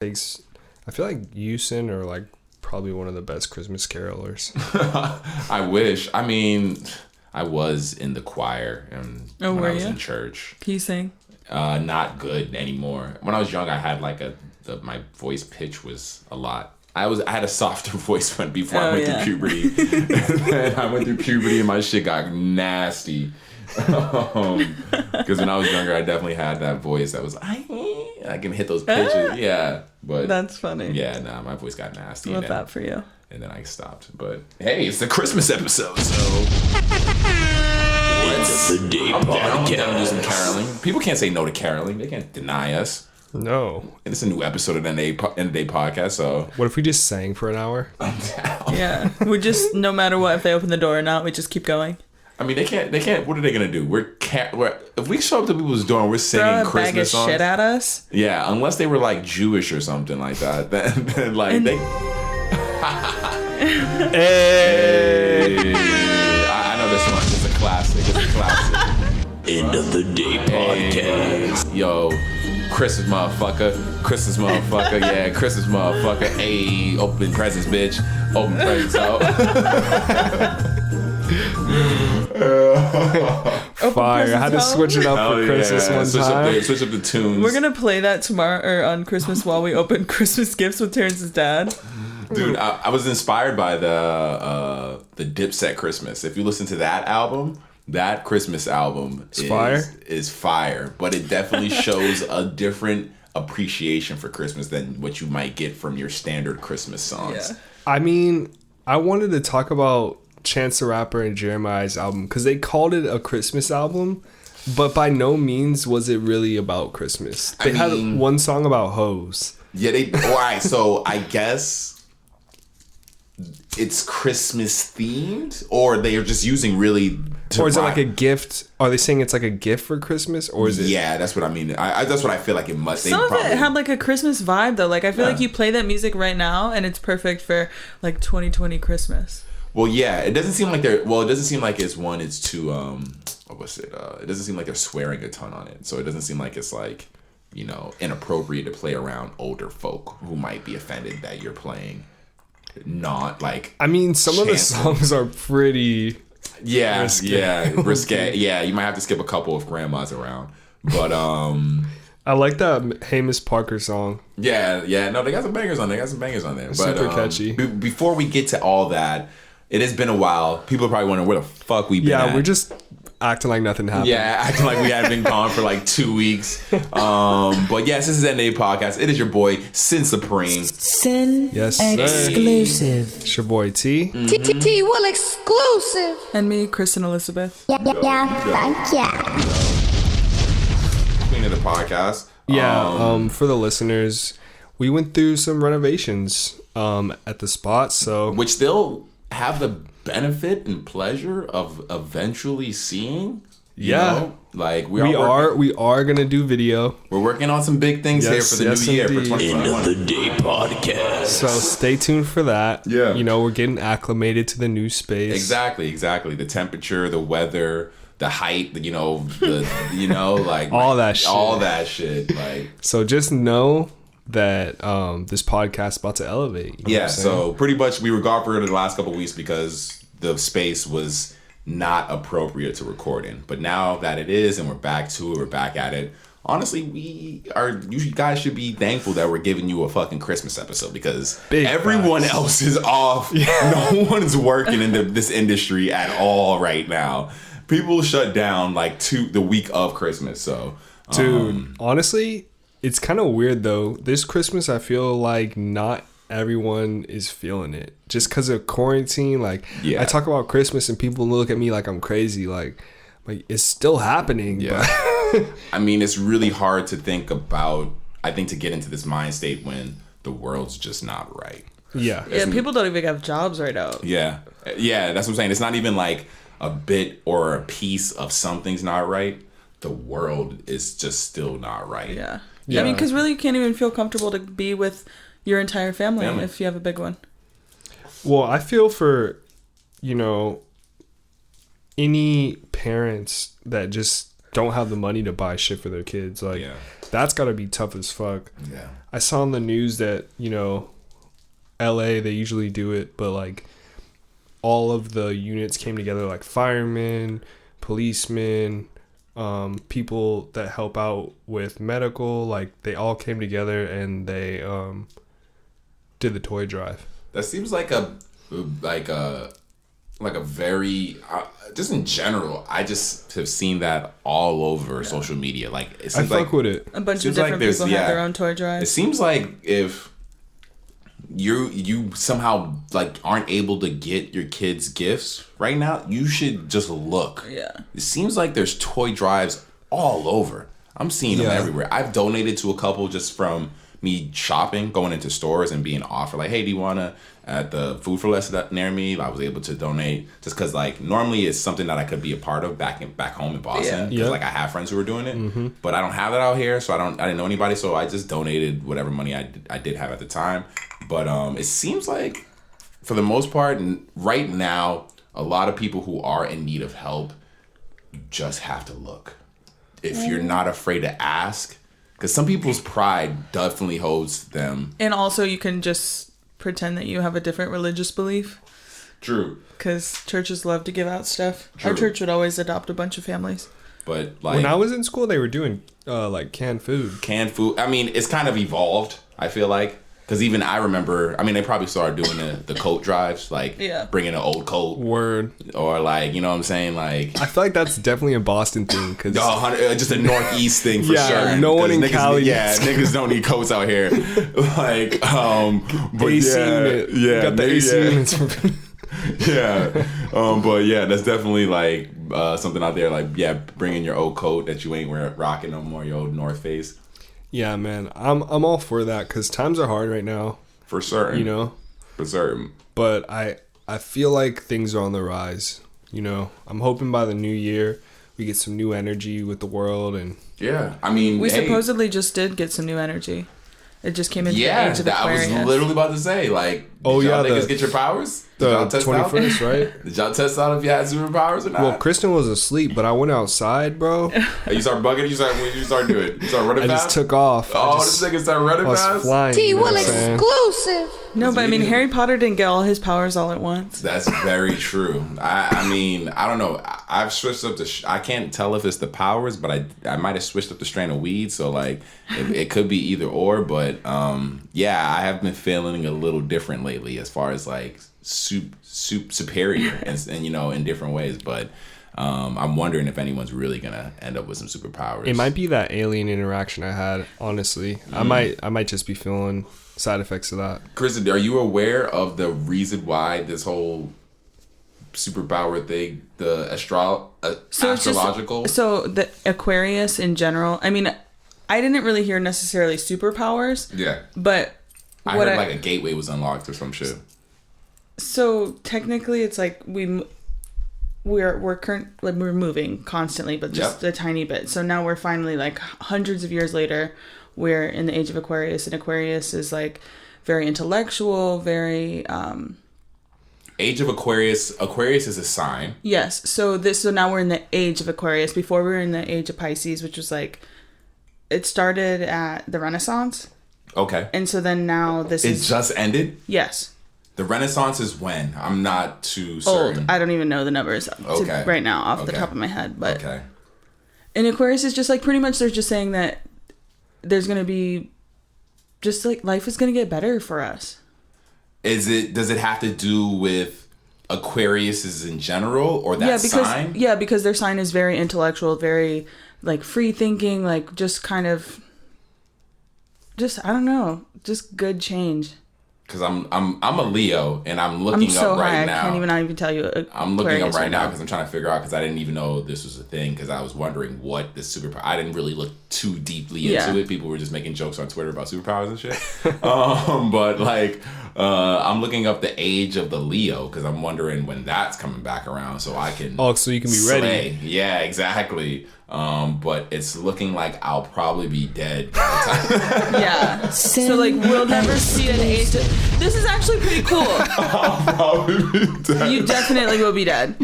takes. I feel like Houston are like probably one of the best Christmas carolers. I wish. I mean, I was in the choir and when I was in church. Can you sing? Not good anymore. When I was young, I had like my voice pitch was a lot. I had a softer voice before I went through puberty. And I went through puberty and my shit got nasty. Because when I was younger, I definitely had that voice that was I can hit those pitches. Yeah, but that's funny. Yeah, nah, my voice got nasty. Love that for you. And then I stopped. But hey, it's the Christmas episode, so It's the day I'm down to podcast. do some caroling. People can't say no to caroling. They can't deny us. No. And it's a new episode of the End of Day podcast. So what if we just sang for an hour? I'm down. Yeah, we just no matter what, if they open the door or not, we just keep going. I mean, they can't. What are they gonna do? We're if we show up to people's door and we're singing Throw a Christmas bag of songs. shit at us. Yeah, unless they were like Jewish or something like that. Then like they. Hey. I know this one. It's a classic. It's a classic. End of the Day podcast. Hey, yo, Christmas motherfucker. Christmas motherfucker. Yeah, Christmas motherfucker. Hey, open presents, bitch. Open presents out. Fire. I had to switch it up for Christmas one time. Switch up the tunes. We're gonna play that tomorrow or on Christmas while we open Christmas gifts with Terrence's dad. Dude, I was inspired by the Dipset Christmas. If you listen to that album, that Christmas album is fire. But it definitely shows a different appreciation for Christmas than what you might get from your standard Christmas songs. Yeah. I mean, I wanted to talk about Chance the Rapper and Jeremiah's album because they called it a Christmas album, but by no means was it really about Christmas. They had one song about hoes. Yeah, alright, so I guess it's Christmas themed, or they are just using really or is it like a gift? Are they saying it's like a gift for Christmas, or is it? Yeah, that's what I mean. That's what I feel like it must. Some of it had like a Christmas vibe though. Like I feel like you play that music right now, and it's perfect for like 2020 Christmas. Well, yeah, it doesn't seem like they're. Well, it doesn't seem like it's too. What's it? It doesn't seem like they're swearing a ton on it, so it doesn't seem like it's like, inappropriate to play around older folk who might be offended that you're playing. Not like. I mean, some of the songs are pretty. Yeah, risque. Yeah, you might have to skip a couple of grandmas around, but I like that Hey Miss Parker song. Yeah, no, they got some bangers on there. Super catchy. Before we get to all that, it has been a while. People are probably wondering where the fuck we've been at. We're just acting like nothing happened. Yeah, acting like we had been gone for like 2 weeks. But yes, this is End of Day podcast. It is your boy Sin Supreme. Sin Yes, exclusive. It's your boy T. T will exclusive. And me, Kristen Elizabeth. Yeah, thank ya. Queen of the podcast. Yeah, for the listeners, we went through some renovations at the spot, so which they'll have the benefit and pleasure of eventually seeing. You know? Like we are gonna do video. We're working on some big things here for the new year for 2021. End of the Day podcast. So stay tuned for that. Yeah. We're getting acclimated to the new space. Exactly. The temperature, the weather, the height, like all that shit. Like, so just know that this podcast is about to elevate. Yeah, so pretty much we were gone for the last couple of weeks because the space was not appropriate to record in. But now that it is and we're back to it, we're back at it. Honestly, you guys should be thankful that we're giving you a fucking Christmas episode because everyone else is off. Yeah. No one's working in this industry at all right now. People shut down like the week of Christmas. So, dude, honestly, it's kind of weird though. This Christmas, I feel like not everyone is feeling it just because of quarantine. Like, I talk about Christmas and people look at me like I'm crazy. Like it's still happening. Yeah. But I mean, it's really hard to think about. I think to get into this mind state when the world's just not right. Yeah. People don't even have jobs right now. Yeah, that's what I'm saying. It's not even like a bit or a piece of something's not right. The world is just still not right. Yeah. I mean, because really you can't even feel comfortable to be with your entire family if you have a big one. Well, I feel for, any parents that just don't have the money to buy shit for their kids. Like, that's got to be tough as fuck. Yeah. I saw on the news that, LA, they usually do it, but like all of the units came together, like firemen, policemen, people that help out with medical, like they all came together and they did the toy drive. That seems like a very just in general. I just have seen that all over social media. Like it seems I fuck with it. A bunch of different people have their own toy drive. It seems like if you somehow like aren't able to get your kids gifts right now, you should just look. Yeah. It seems like there's toy drives all over. I'm seeing them everywhere. I've donated to a couple just from me shopping, going into stores and being offered like, hey, do you want to, at the Food for Less near me, I was able to donate just because like normally it's something that I could be a part of back home in Boston. Because like I have friends who are doing it, but I don't have that out here. So I didn't know anybody. So I just donated whatever money I did have at the time. But it seems like for the most part right now, a lot of people who are in need of help, you just have to look. If you're not afraid to ask, because some people's pride definitely holds them. And also you can just pretend that you have a different religious belief. True. Because churches love to give out stuff. True. Our church would always adopt a bunch of families. But like when I was in school, they were doing like canned food. Canned food. I mean, it's kind of evolved, I feel like. Because even I remember, I mean, they probably started doing the coat drives, like bringing an old coat. Word. Or like, you know what I'm saying? Like, I feel like that's definitely a Boston thing. Cause just a Northeast thing for sure. No one in niggas, Cali. Niggas don't need coats out here. Like, but AC unit. Yeah. Got the AC units. But yeah, that's definitely like something out there. Like, bringing your old coat that you ain't rocking no more, your old North Face. Yeah, man, I'm all for that because times are hard right now. For certain, for certain. But I feel like things are on the rise. I'm hoping by the new year we get some new energy with the world and. Yeah, I mean, we supposedly just did get some new energy. It just came into the age of Aquarius. I was literally about to say, like, niggas get your powers? Did y'all test 21st, right? Did y'all test out if you had superpowers or not? Well, Kristen was asleep, but I went outside, bro. You start bugging? You start doing it? You start running fast? I just took off. This nigga started running fast? I was flying. T-Will exclusive. No, but I mean, Harry Potter didn't get all his powers all at once. That's very true. I mean, I don't know. I've switched up I can't tell if it's the powers, but I might have switched up the strain of weed. So, like, it could be either or. But, I have been feeling a little different lately as far as, like, superior and in different ways. But I'm wondering if anyone's really going to end up with some superpowers. It might be that alien interaction I had, honestly. I might just be feeling side effects of that. Kristen, are you aware of the reason why this whole superpower thing, the astrological? So the Aquarius in general, I mean, I didn't really hear necessarily superpowers. Yeah. But I heard like a gateway was unlocked or some shit. So technically it's like we're moving constantly, but just a tiny bit. So now we're finally like hundreds of years later, we're in the age of Aquarius, and Aquarius is like very intellectual, very Age of Aquarius. Aquarius is a sign. Yes. So now we're in the age of Aquarius. Before we were in the age of Pisces, which was like it started at the Renaissance. Okay. And so then now it just ended? Yes. The Renaissance is when? I'm not too certain. Old. I don't even know the numbers right now off the top of my head. But and Aquarius is just like pretty much they're just saying that there's going to be just like life is going to get better for us. Does it have to do with Aquariuses in general or that sign? Yeah, because their sign is very intellectual, very like free thinking, like just kind of just I don't know, just good change. Because I'm a Leo and I'm looking up right now. I can't even tell you. I'm looking up right now because I'm trying to figure out because I didn't even know this was a thing because I was wondering what the superpower. I didn't really look too deeply into it. People were just making jokes on Twitter about superpowers and shit. But like I'm looking up the age of the Leo because I'm wondering when that's coming back around so I can. Oh, so you can be ready. Yeah, exactly. But it's looking like I'll probably be dead by the time. Yeah. So like we'll never see an age. This is actually pretty cool. I'll probably be dead. You definitely will be dead.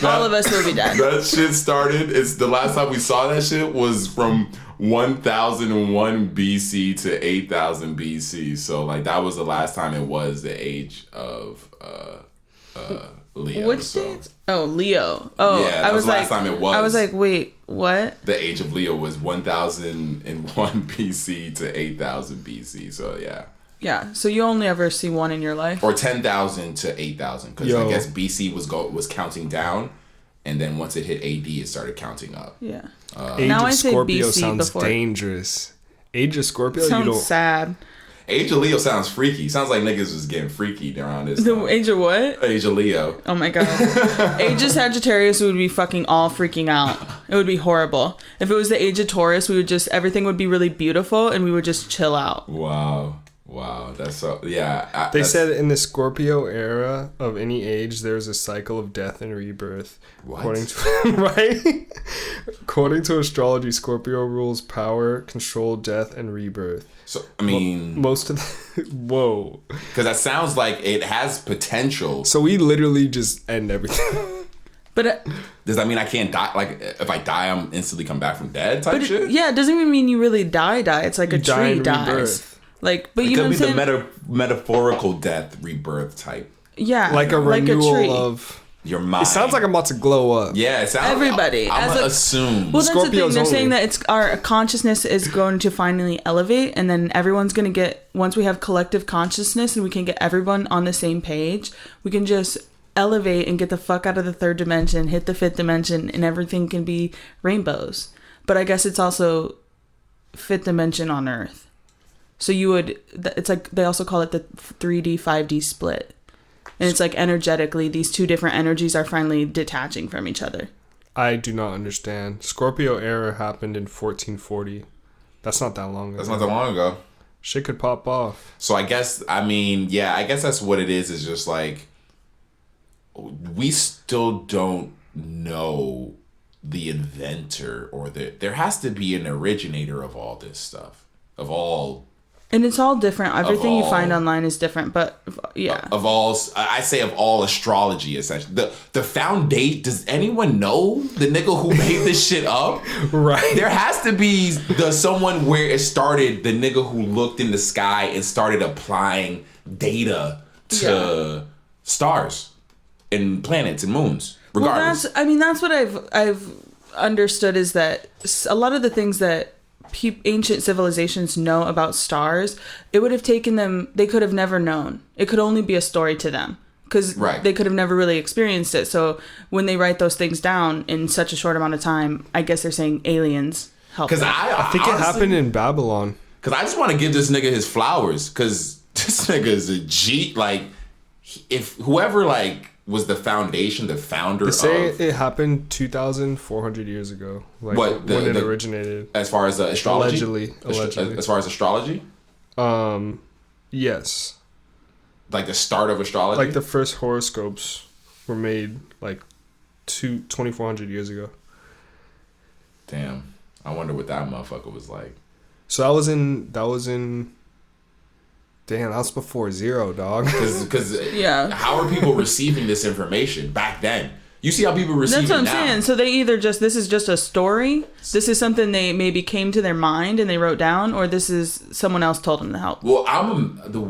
All of us will be dead. That shit started. It's the last time we saw that shit was from 1001 BC to 8000 BC. So like that was the last time it was the age of Leo. Which date? Oh, Leo. Oh, yeah, that was the last time it was. I was like, wait, what? The age of Leo was 1001 BC to 8000 BC. So yeah. Yeah, so you only ever see one in your life. Or 10,000 to 8,000 because I guess BC was counting down, and then once it hit AD, it started counting up. Yeah. Age now of I say Scorpio BC sounds before. dangerous. Age of Scorpio, Sounds you don't. sad. Age of Leo sounds freaky. Sounds like niggas was getting freaky around this The time. age of what? Age of Leo. Oh my god. Age of Sagittarius, we would be fucking all freaking out. It would be horrible. If it was the age of Taurus, we would just, everything would be really beautiful and we would just chill out. Wow, that's so, yeah. They said in the Scorpio era of any age, there's a cycle of death and rebirth. What? According to, right? According to astrology, Scorpio rules power, control, death, and rebirth. So, I mean... Most of the... Whoa. Because that sounds like it has potential. So we literally just end everything. But Does that mean I can't die? Like, if I die, I'm instantly come back from dead type shit? yeah, it doesn't even mean you really die. It's like You a die tree and dies. rebirth. Like, but It you know could what be I'm saying? the metaphorical death, rebirth type. Yeah. Like a renewal of... Your mind. It sounds like I'm about to glow up. Yeah, it sounds Everybody. I'm As gonna a- assume. Well, that's the thing. Scorpios They're only. saying that it's our consciousness is going to finally elevate, and then everyone's going to get, once we have collective consciousness and we can get everyone on the same page, we can just elevate and get the fuck out of the third dimension, hit the fifth dimension, and everything can be rainbows. But I guess it's also fifth dimension on Earth. So you would, it's like, they also call it the 3D, 5D split. And it's like energetically, these two different energies are finally detaching from each other. I do not understand. Scorpio era happened in 1440. That's not that long ago. That's not that long ago. Shit could pop off. So I guess that's what it is. Is just like we still don't know the inventor or there has to be an originator of all this stuff, of all. And it's all different. Everything you find online is different, but yeah. Of all astrology, essentially. The foundation, does anyone know the nigga who made this shit up? Right. There has to be someone where it started, the nigga who looked in the sky and started applying data to stars and planets and moons, regardless. Well, that's what I've understood is that a lot of the things that ancient civilizations know about stars, it would have taken them, they could have never known. It could only be a story to them because they could have never really experienced it. So when they write those things down in such a short amount of time, I guess they're saying aliens help. Because I think honestly, it happened in Babylon. Because I just want to give this nigga his flowers because this nigga is a G. Like, if whoever was the foundation, the founder. They say it happened 2,400 years ago. Like when it originated. As far as astrology? Allegedly. As far as astrology? Yes. Like the start of astrology? Like the first horoscopes were made like 2,400 years ago. Damn. I wonder what that motherfucker was like. So that was in damn, that was before zero, dog. Because how are people receiving this information back then? You see how people receive it now. That's what I'm saying. So they either this is just a story, this is something they maybe came to their mind and they wrote down, or this is someone else told them to help. Well, the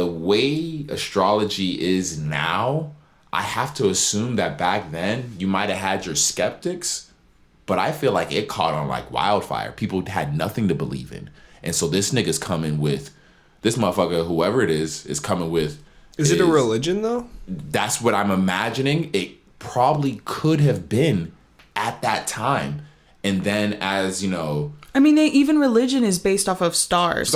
way astrology is now, I have to assume that back then you might have had your skeptics, but I feel like it caught on like wildfire. People had nothing to believe in. And so this nigga's coming with, this motherfucker, whoever it is coming with. Is it a religion though? That's what I'm imagining. It probably could have been at that time. And then as, you know. I mean, even religion is based off of stars.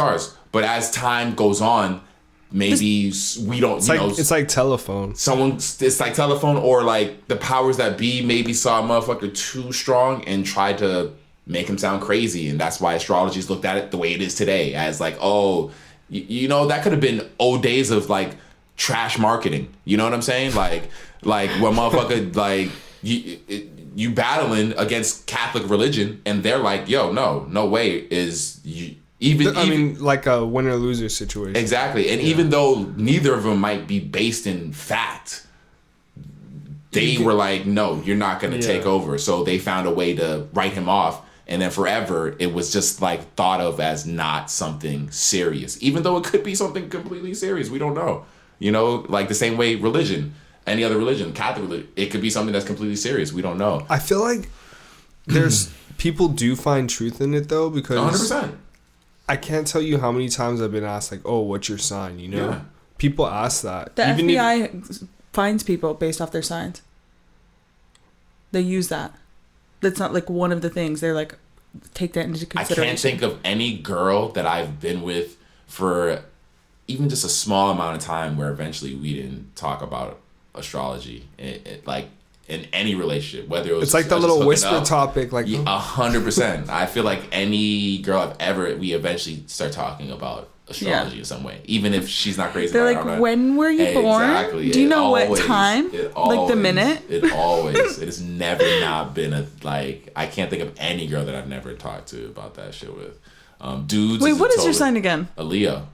But as time goes on, maybe we don't, it's like telephone. It's like telephone, or like the powers that be maybe saw a motherfucker too strong and tried to make him sound crazy, and that's why astrology is looked at it the way it is today, as like, oh, you know, that could have been old days of like trash marketing. You know what I'm saying? Like when motherfucker like you battling against Catholic religion, and they're like, yo, no way is you. I mean, like a winner-loser situation. Exactly. And even though neither of them might be based in fact, they were like, no, you're not going to take over. So they found a way to write him off. And then forever, it was just like thought of as not something serious. Even though it could be something completely serious. We don't know. You know, like the same way religion, any other religion, Catholic religion, it could be something that's completely serious. We don't know. I feel like there's people do find truth in it, though, because... 100%. I can't tell you how many times I've been asked, like, oh, what's your sign, you know? Yeah. People ask that. The FBI finds people based off their signs. They use that. That's not, like, one of the things. They're like, take that into consideration. I can't think of any girl that I've been with for even just a small amount of time where eventually we didn't talk about astrology. Like, in any relationship, whether it was... It's like the little whisper topic. Like 100%. I feel like any girl we eventually start talking about astrology in some way. Even if she's not crazy They're about it. Like, when were you born? Exactly. Do you know what time? Like the minute? It has never not been I can't think of any girl that I've never talked to about that shit with. Dudes... Wait, what is your sign again? A Leo.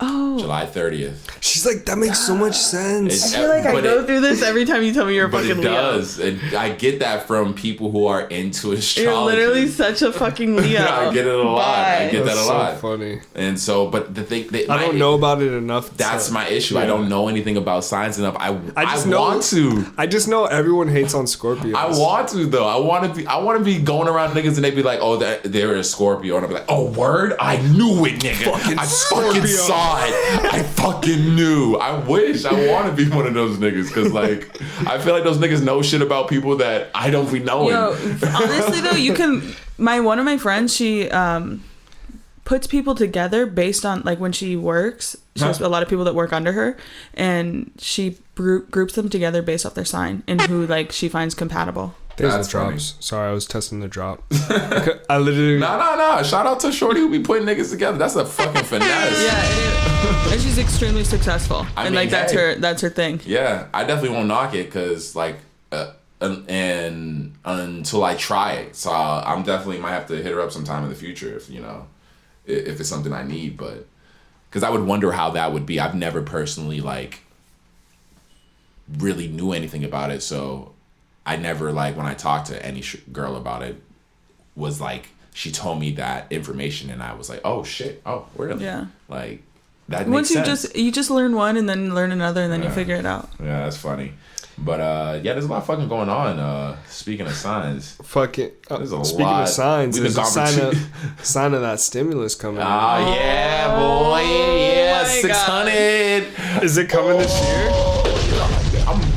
Oh. July 30th. She's like, that makes so much sense. I feel like I go through this every time you tell me you're a fucking Leo. But it does. And I get that from people who are into astrology. You're literally such a fucking Leo. I get it a lot. I get that a lot. So funny. And so, but the thing... I don't know about it enough. That's my issue. Yeah. I don't know anything about signs enough. I want to. I just know everyone hates on Scorpios. I want to, though. I want to be going around niggas and they be like, oh, they're a Scorpio. And I'll be like, oh, word? I knew it, nigga. I fucking saw it. I fucking knew. I wish. I want to be one of those niggas because, like, I feel like those niggas know shit about people that I don't be knowing. Yo, honestly, though, you can... One of my friends, she puts people together based on, like, when she works. She has a lot of people that work under her. And she groups them together based off their sign and who, like, she finds compatible. There's the drops. Funny. Sorry, I was testing the drop. I literally... No. Shout out to Shorty who be putting niggas together. That's a fucking finesse. Yeah, and she's extremely successful. That's her thing. Yeah, I definitely won't knock it because, like, and until I try it. So I'm definitely might have to hit her up sometime in the future if it's something I need. But because I would wonder how that would be. I've never personally, like, really knew anything about it, so... I never, like, when I talked to any girl about it, was like, she told me that information, and I was like, oh, shit. Oh, really? Yeah. Like, that makes sense. Once you just learn one, and then learn another, and then you figure it out. Yeah, that's funny. But, there's a lot fucking going on. Speaking of signs. Speaking of signs, there's a sign of that stimulus coming. Oh, yeah, boy. Yeah, 600. Is it coming this year?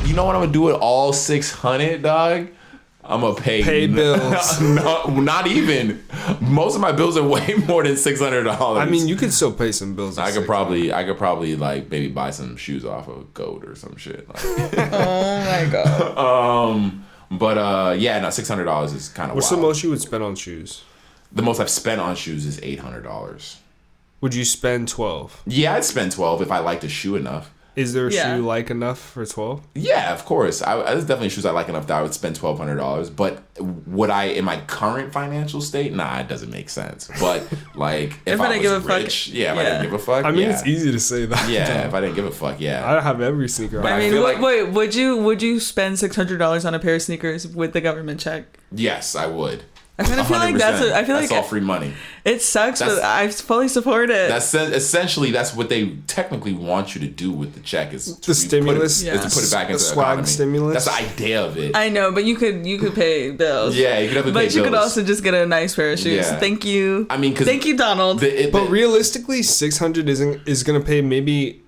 You know what I'm gonna do with all 600, dog? I'm gonna pay bills. Not even. Most of my bills are way more than $600. I mean, you could still pay some bills. I could probably like maybe buy some shoes off of Goat or some shit. Like. Oh my god. But $600 is kind of. What's the most you would spend on shoes? The most I've spent on shoes is $800. Would you spend 12? Yeah, I'd spend 12 if I liked a shoe enough. Is there a shoe like enough for 12? Yeah, of course. There's definitely shoes I like enough that I would spend $1,200. But would I, in my current financial state? Nah, it doesn't make sense. But like, if I was rich, if I didn't give a fuck. I mean, it's easy to say that. Yeah, if I didn't give a fuck, I have every sneaker. But I mean, wait, would you spend $600 on a pair of sneakers with the government check? Yes, I would. I kind of feel like that's all free money. It sucks, but I fully support it. That's what they technically want you to do with the check is the stimulus. Is to put it back into the swag economy. Stimulus. That's the idea of it. I know, but you could pay bills. Yeah, you could have to pay bills. But you could also just get a nice pair of shoes. Yeah. Thank you. I mean, thank you, Donald. But realistically, 600 is gonna pay maybe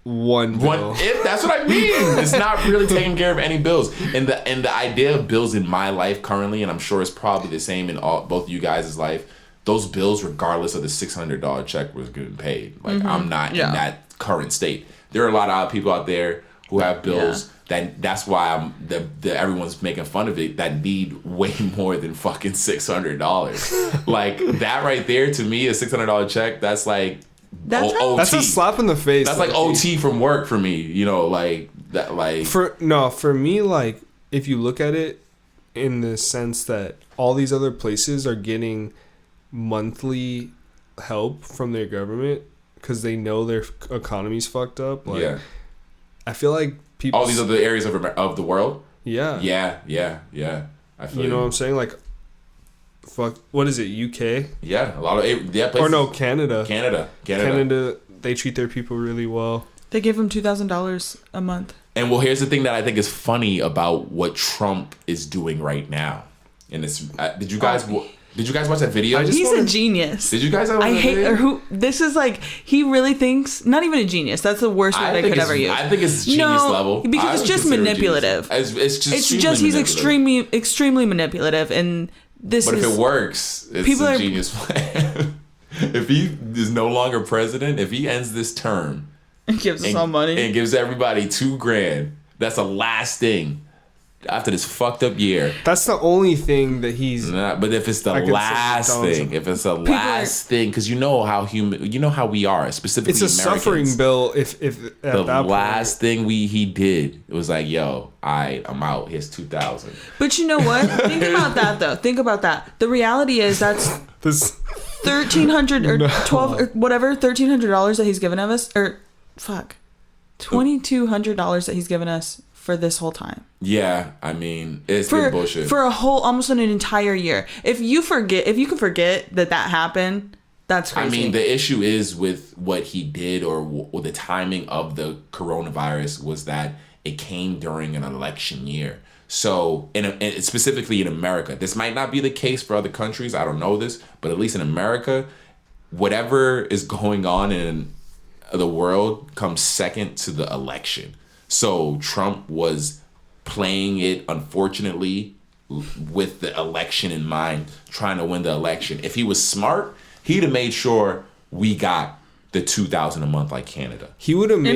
one bill. That's what I mean. It's not really taking care of any bills. And the idea of bills in my life currently, and I'm sure it's probably the same in both you guys' life, those bills, regardless of the $600 check, was getting paid. Like, I'm not in that current state. There are a lot of people out there who have bills that's why everyone's making fun of it, that need way more than fucking $600. Like, that right there, to me, a $600 check, that's like That's a slap in the face. That's like OT from work for me. You know, like that. Like for me, like if you look at it in the sense that all these other places are getting monthly help from their government because they know their economy's fucked up. Like, yeah, I feel like people. All these other areas of the world. Yeah. I feel you know what I'm saying? Like, fuck. What is it? UK? Yeah, a lot of places. Or no, Canada. Canada. They treat their people really well. They give them $2,000 a month. And well, here's the thing that I think is funny about what Trump is doing right now. And it's did you guys watch that video? He's a genius. Did you guys? This is like he really thinks not even a genius. That's the worst word I could ever use. I think it's genius level because it's just manipulative. It's just he's extremely manipulative, and this. But if it works, it's a genius plan. If he is no longer president, if he ends this term, and gives us all money and gives everybody $2,000, that's the last thing. After this fucked up year, that's the only thing that he's. But if it's the last thing, because you know how we are, specifically it's a Americans, suffering bill. If the last thing he did, it was like, yo, I'm out. Here's $2,000. But you know what? Think about that though. Think about that. The reality is that's this $1,300 or $1,200 or whatever $1,300 that he's given us, or $2,200 that he's given us. For this whole time. Yeah, I mean, it's been bullshit. For almost an entire year. If you can forget that happened, that's crazy. I mean, the issue is with what he did or the timing of the coronavirus was that it came during an election year. So, specifically in America, this might not be the case for other countries. I don't know this, but at least in America, whatever is going on in the world comes second to the election. So Trump was playing it, unfortunately, with the election in mind, trying to win the election. If he was smart, he'd have made sure we got the $2,000 a month like Canada. He would have made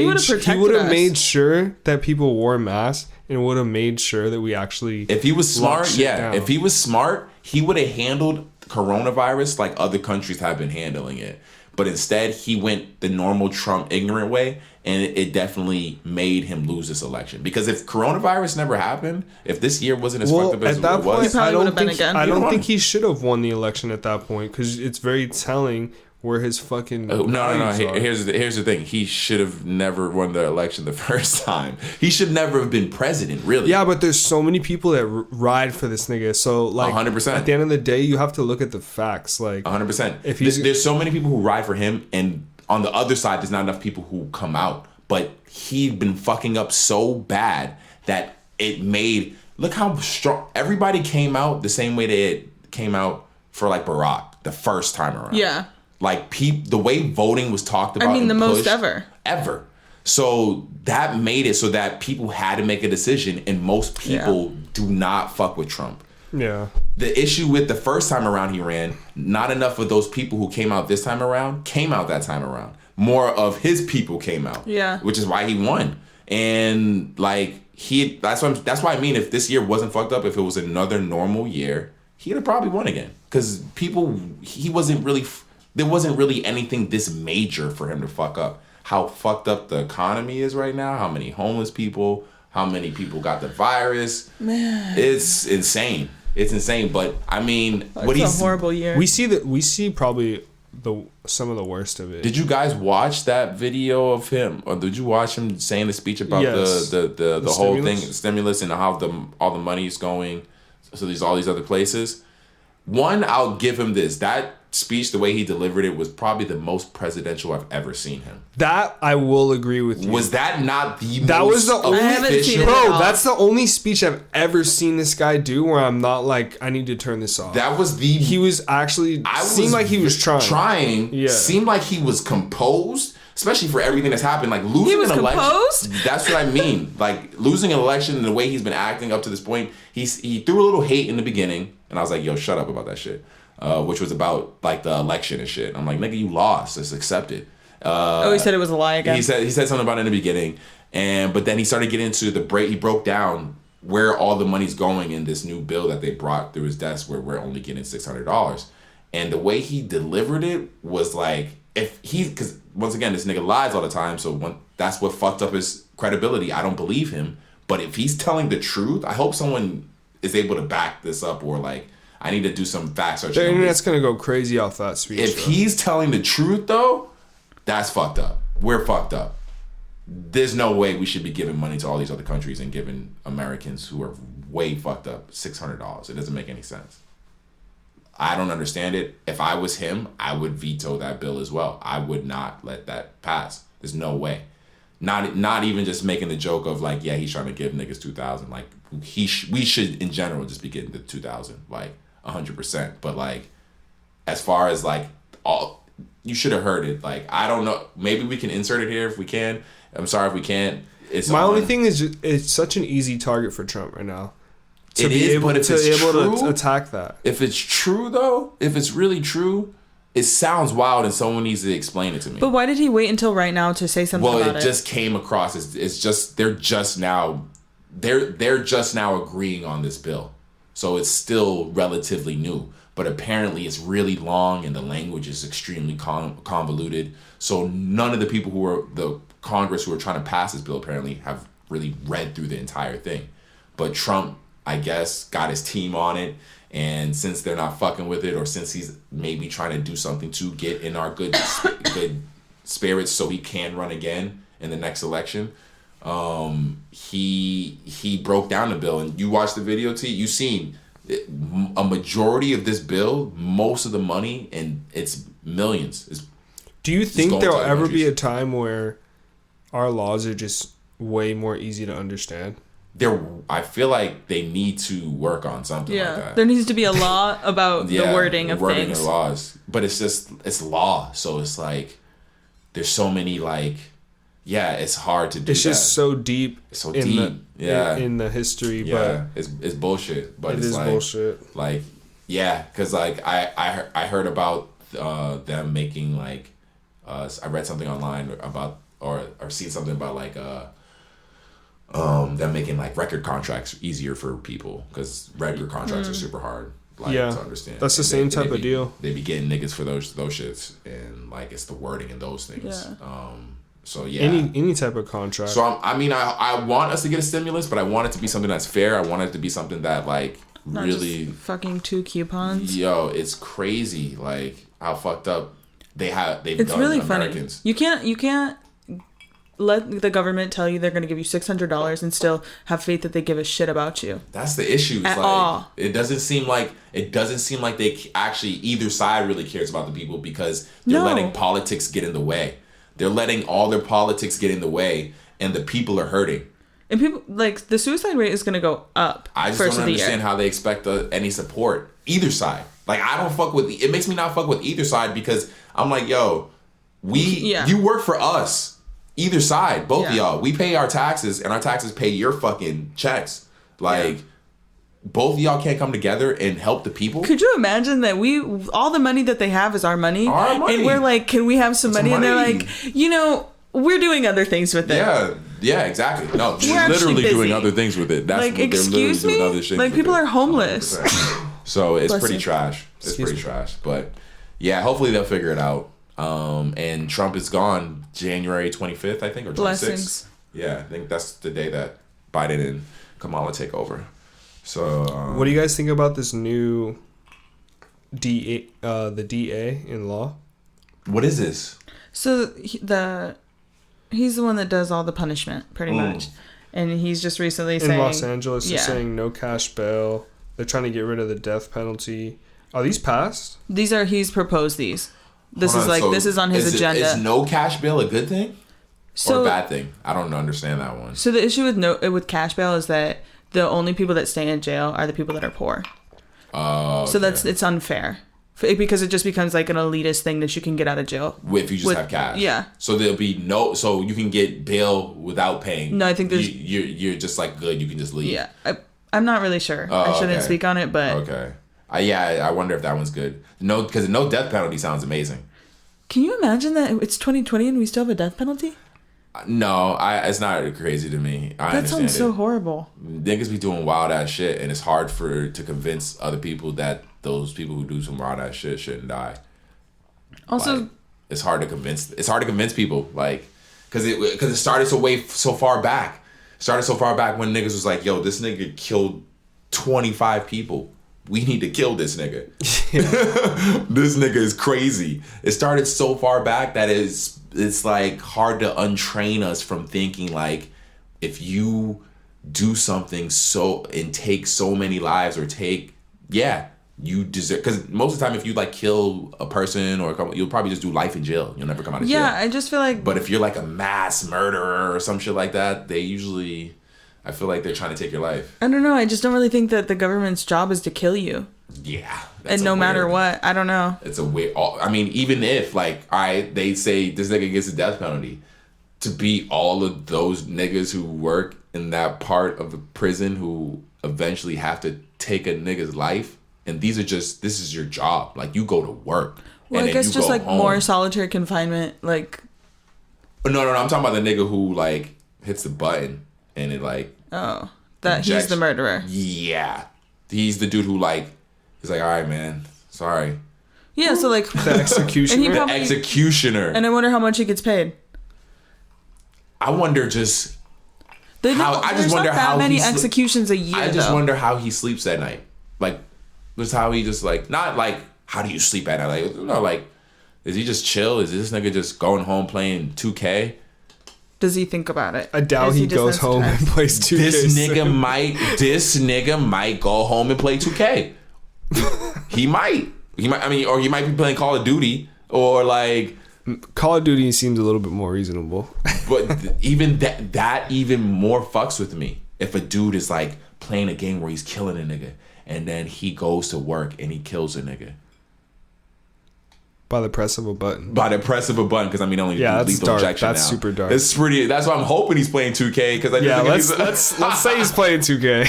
sure that people wore masks and would have made sure that we actually. If he was smart, yeah. If he was smart, he would have handled coronavirus like other countries have been handling it. But instead, he went the normal Trump ignorant way, and it definitely made him lose this election. Because if coronavirus never happened, if this year wasn't as fucked up as it was, I don't think he should have won the election at that point, because it's very telling where his fucking no. Here's the thing. He should have never won the election the first time. He should never have been president, really. Yeah, but there's so many people that ride for this nigga. So like, 100%. At the end of the day, you have to look at the facts. Like 100%. If there's so many people who ride for him, and on the other side, there's not enough people who come out. But he'd been fucking up so bad that it made. Look how strong everybody came out the same way they came out for like Barack the first time around. Yeah. Like the way voting was talked about. I mean, the most ever. So that made it so that people had to make a decision, and most people do not fuck with Trump. Yeah. The issue with the first time around he ran, not enough of those people who came out this time around came out that time around. More of his people came out. Yeah. Which is why he won. And like that's why I mean, if this year wasn't fucked up, if it was another normal year, he'd have probably won again. Because there wasn't really anything this major for him to fuck up. How fucked up the economy is right now, how many homeless people, how many people got the virus. Man. It's insane. It's insane. But I mean, it's a horrible year. We see probably some of the worst of it. Did you guys watch that video of him, or did you watch him saying the speech about the whole thing, stimulus, and how all the money is going? So there's all these other places. One, I'll give him this. That speech, the way he delivered it, was probably the most presidential I've ever seen him. That I will agree with you. Was that not the that most was the only official? Bro, that's the only speech I've ever seen this guy do where I'm not like, I need to turn this off. That was he was actually seemed like he was trying. Yeah. Seemed like he was composed. Especially for everything that's happened, like losing an election. Composed? That's what I mean. Like losing an election and the way he's been acting up to this point, he threw a little hate in the beginning, and I was like, "Yo, shut up about that shit," which was about like the election and shit. I'm like, "Nigga, you lost. It's accepted." He said it was a lie again. He said something about it in the beginning, but then he started getting into the break. He broke down where all the money's going in this new bill that they brought through his desk, where we're only getting $600, and the way he delivered it was like. because once again, this nigga lies all the time, so that's what fucked up his credibility. I don't believe him. But if he's telling the truth, I hope someone is able to back this up, or like, I need to do some fact searching. The internet's gonna go crazy off that speech. If he's telling the truth, though, that's fucked up. We're fucked up. There's no way we should be giving money to all these other countries and giving Americans who are way fucked up $600. It doesn't make any sense. I don't understand it. If I was him, I would veto that bill as well. I would not let that pass. There's no way. Not even just making the joke of like, yeah, he's trying to give niggas 2,000. Like we should in general just be getting the 2,000, like 100%. But like, as far as like you should have heard it. Like, I don't know. Maybe we can insert it here if we can. I'm sorry if we can't. Only thing is, it's such an easy target for Trump right now. But if it's true, to attack that. If it's true, though, if it's really true, it sounds wild, and someone needs to explain it to me. But why did he wait until right now to say something about it? Well, it just came across. It's just they're just now agreeing on this bill, so it's still relatively new. But apparently, it's really long, and the language is extremely convoluted. So none of the people who are the Congress who are trying to pass this bill apparently have really read through the entire thing. But Trump, I guess, got his team on it. And since they're not fucking with it, or since he's maybe trying to do something to get in our good spirits so he can run again in the next election, he broke down the bill. And you watched the video, T, you seen a majority of this bill, most of the money, and it's millions. Do you think there'll ever be a time where our laws are just way more easy to understand? I feel like they need to work on something like that. There needs to be a law about the wording of things. Of laws. But it's law. So it's like, there's so many like, it's hard to do. It's just so deep. So deep. In the history. Yeah, but it's bullshit. But it's like, bullshit. Like, yeah, because like I heard about them making like, I read something online about or seen something about like them making like record contracts easier for people, because record contracts are super hard to understand. That's the same type of deal. They be getting niggas for those shits, and like it's the wording and those things. So yeah, any type of contract. So I want us to get a stimulus, but I want it to be something that's fair. I want it to be something that like not really just fucking 2 coupons. Yo, it's crazy like how fucked up they've it's done really Americans. Funny. You can't let the government tell you they're going to give you $600 and still have faith that they give a shit about you. That's the issue. At all. It doesn't seem like they actually, either side really cares about the people, because they're letting politics get in the way. They're letting all their politics get in the way, and the people are hurting. And people, like, the suicide rate is going to go up. I just don't understand how they expect any support. Either side. Like, it makes me not fuck with either side, because I'm like, yo, you work for us. Either side, both of y'all. We pay our taxes, and our taxes pay your fucking checks. Like, both of y'all can't come together and help the people. Could you imagine that all the money that they have is our money? And we're like, can we have some money? And they're like, we're doing other things with it. Yeah, exactly. No, they're literally doing other things with it. That's like, excuse me? Like, people are homeless. So it's pretty trash. It's pretty trash. But yeah, hopefully they'll figure it out. And Trump is gone January 25th, I think, or 26th. Blessings. Yeah, I think that's the day that Biden and Kamala take over. So, what do you guys think about this new the DA in law? What is this? So he's the one that does all the punishment, pretty much, and he's just recently saying in Los Angeles, they're saying no cash bail. They're trying to get rid of the death penalty. Are these passed? He's proposed these. This is on his agenda. Is no cash bail a good thing or a bad thing? I don't understand that one. So the issue with cash bail is that the only people that stay in jail are the people that are poor. Oh, okay. So it's unfair because it just becomes like an elitist thing that you can get out of jail if you just have cash. Yeah. So there'll be so you can get bail without paying. No, I think there's you're just like good. You can just leave. Yeah, I'm not really sure. I shouldn't speak on it, but okay. I wonder if that one's good. No, because no death penalty sounds amazing. Can you imagine that it's 2020 and we still have a death penalty? No, it's not crazy to me. That sounds so horrible. Niggas be doing wild ass shit, and it's hard to convince other people that those people who do some wild ass shit shouldn't die. Also, it's hard to convince people, like, because it started so far back. Started so far back when niggas was like, yo, this nigga killed 25 people. We need to kill this nigga. This nigga is crazy. It started so far back that it's like hard to untrain us from thinking like, if you do something and take so many lives or you deserve, because most of the time if you like kill a person you'll probably just do life in jail. You'll never come out of jail. Yeah, I just feel like, but if you're like a mass murderer or some shit like that, I feel like they're trying to take your life. I don't know. I just don't really think that the government's job is to kill you. Yeah. And no matter what, I don't know. It's a weird. I mean, even if like, they say this nigga gets a death penalty, to beat all of those niggas who work in that part of the prison who eventually have to take a nigga's life, and this is your job. Like, you go to work. Well, I guess just like home. More solitary confinement, like. No. I'm talking about the nigga who like hits the button and it like. Oh, that injects. He's the murderer. Yeah, he's the dude who like. He's like, all right, man, sorry. Yeah, so like the executioner. The executioner. And I wonder how much he gets paid. I wonder just. There's not that many executions a year. I just wonder how he sleeps at night. Like, just how he just like, not like how do you sleep at night? Like, like, is he just chill? Is this nigga just going home playing 2K? Does he think about it? I doubt he goes home and plays 2K. This nigga might go home and play 2K. He might. I mean, or he might be playing Call of Duty or like. Call of Duty seems a little bit more reasonable. But even that even more fucks with me. If a dude is like playing a game where he's killing a nigga and then he goes to work and he kills a nigga. By the press of a button. Because I mean, only that's lethal dark. injection That's now. super dark. It's pretty. That's why I'm hoping he's playing 2K. Because let's say he's playing 2K.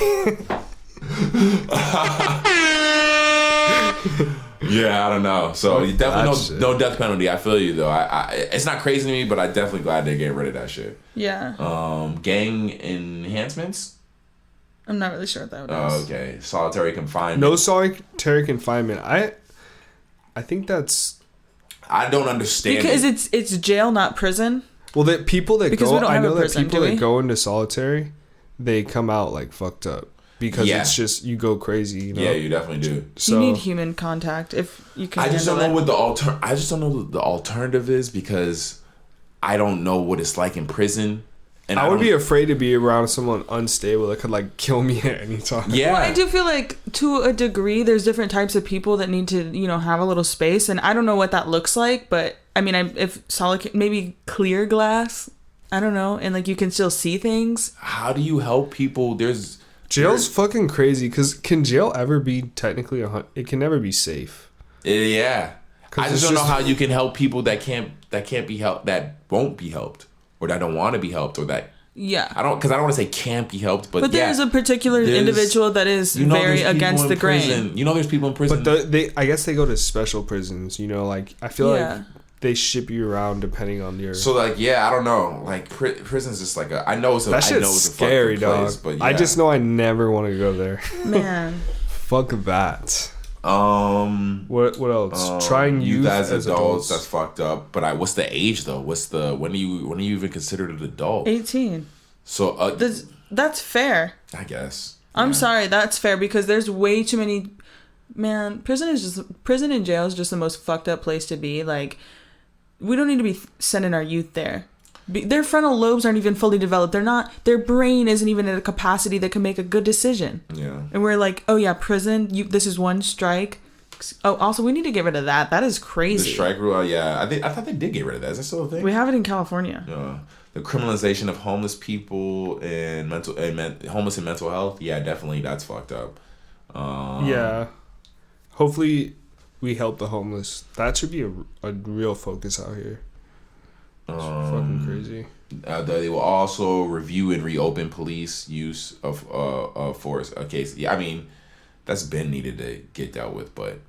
Yeah, I don't know. So definitely no death penalty. I feel you though. It's not crazy to me, but I'm definitely glad they get rid of that shit. Yeah. Gang enhancements. I'm not really sure what that is. Oh, okay. Solitary confinement. No solitary confinement. I think that's. I don't understand because it's jail, not prison. Well, the people that because go, I know that people that go into solitary, they come out like fucked up. Because it's just, you go crazy, you know? Yeah, you definitely do. So, you need human contact if you can. I just don't know what I just don't know what the alternative is because I don't know what it's like in prison. And I would be afraid to be around someone unstable that could like kill me at any time. Yeah. Well, I do feel like to a degree there's different types of people that need to, have a little space, and I don't know what that looks like, but I mean, if solid, maybe clear glass, I don't know, and like you can still see things. How do you help people? Jail's fucking crazy because can jail ever be technically it can never be safe. Yeah, I just don't know how you can help people that can't be helped, that won't be helped, or that don't want to be helped, or that I don't want to say can't be helped, but there's a particular individual that is very against the grain. There's people in prison, but I guess they go to special prisons. Like I feel like they ship you around depending on your. So like I don't know, like prison's just like I know it's a scary, dog. But I just know I never want to go there. Man, fuck that. What else? Trying youth as adults. That's fucked up. But what's the age though? When are you even considered an adult? 18. So that's fair. I guess. I'm sorry, that's fair because there's way too many. Man, prison and jail is just the most fucked up place to be. Like, we don't need to be sending our youth there. Their frontal lobes aren't even fully developed. Their brain isn't even at a capacity that can make a good decision. Yeah. And we're like, oh yeah, prison, this is one strike. Oh, also, we need to get rid of that. That is crazy. The strike rule, yeah. I thought they did get rid of that. Is that still a thing? We have it in California. Yeah. The criminalization of homeless people and homeless and mental health. Yeah, definitely. That's fucked up. Yeah. Hopefully we help the homeless. That should be a real focus out here. It's fucking crazy. They will also review and reopen police use of force cases. Yeah, I mean, that's been needed to get dealt with, but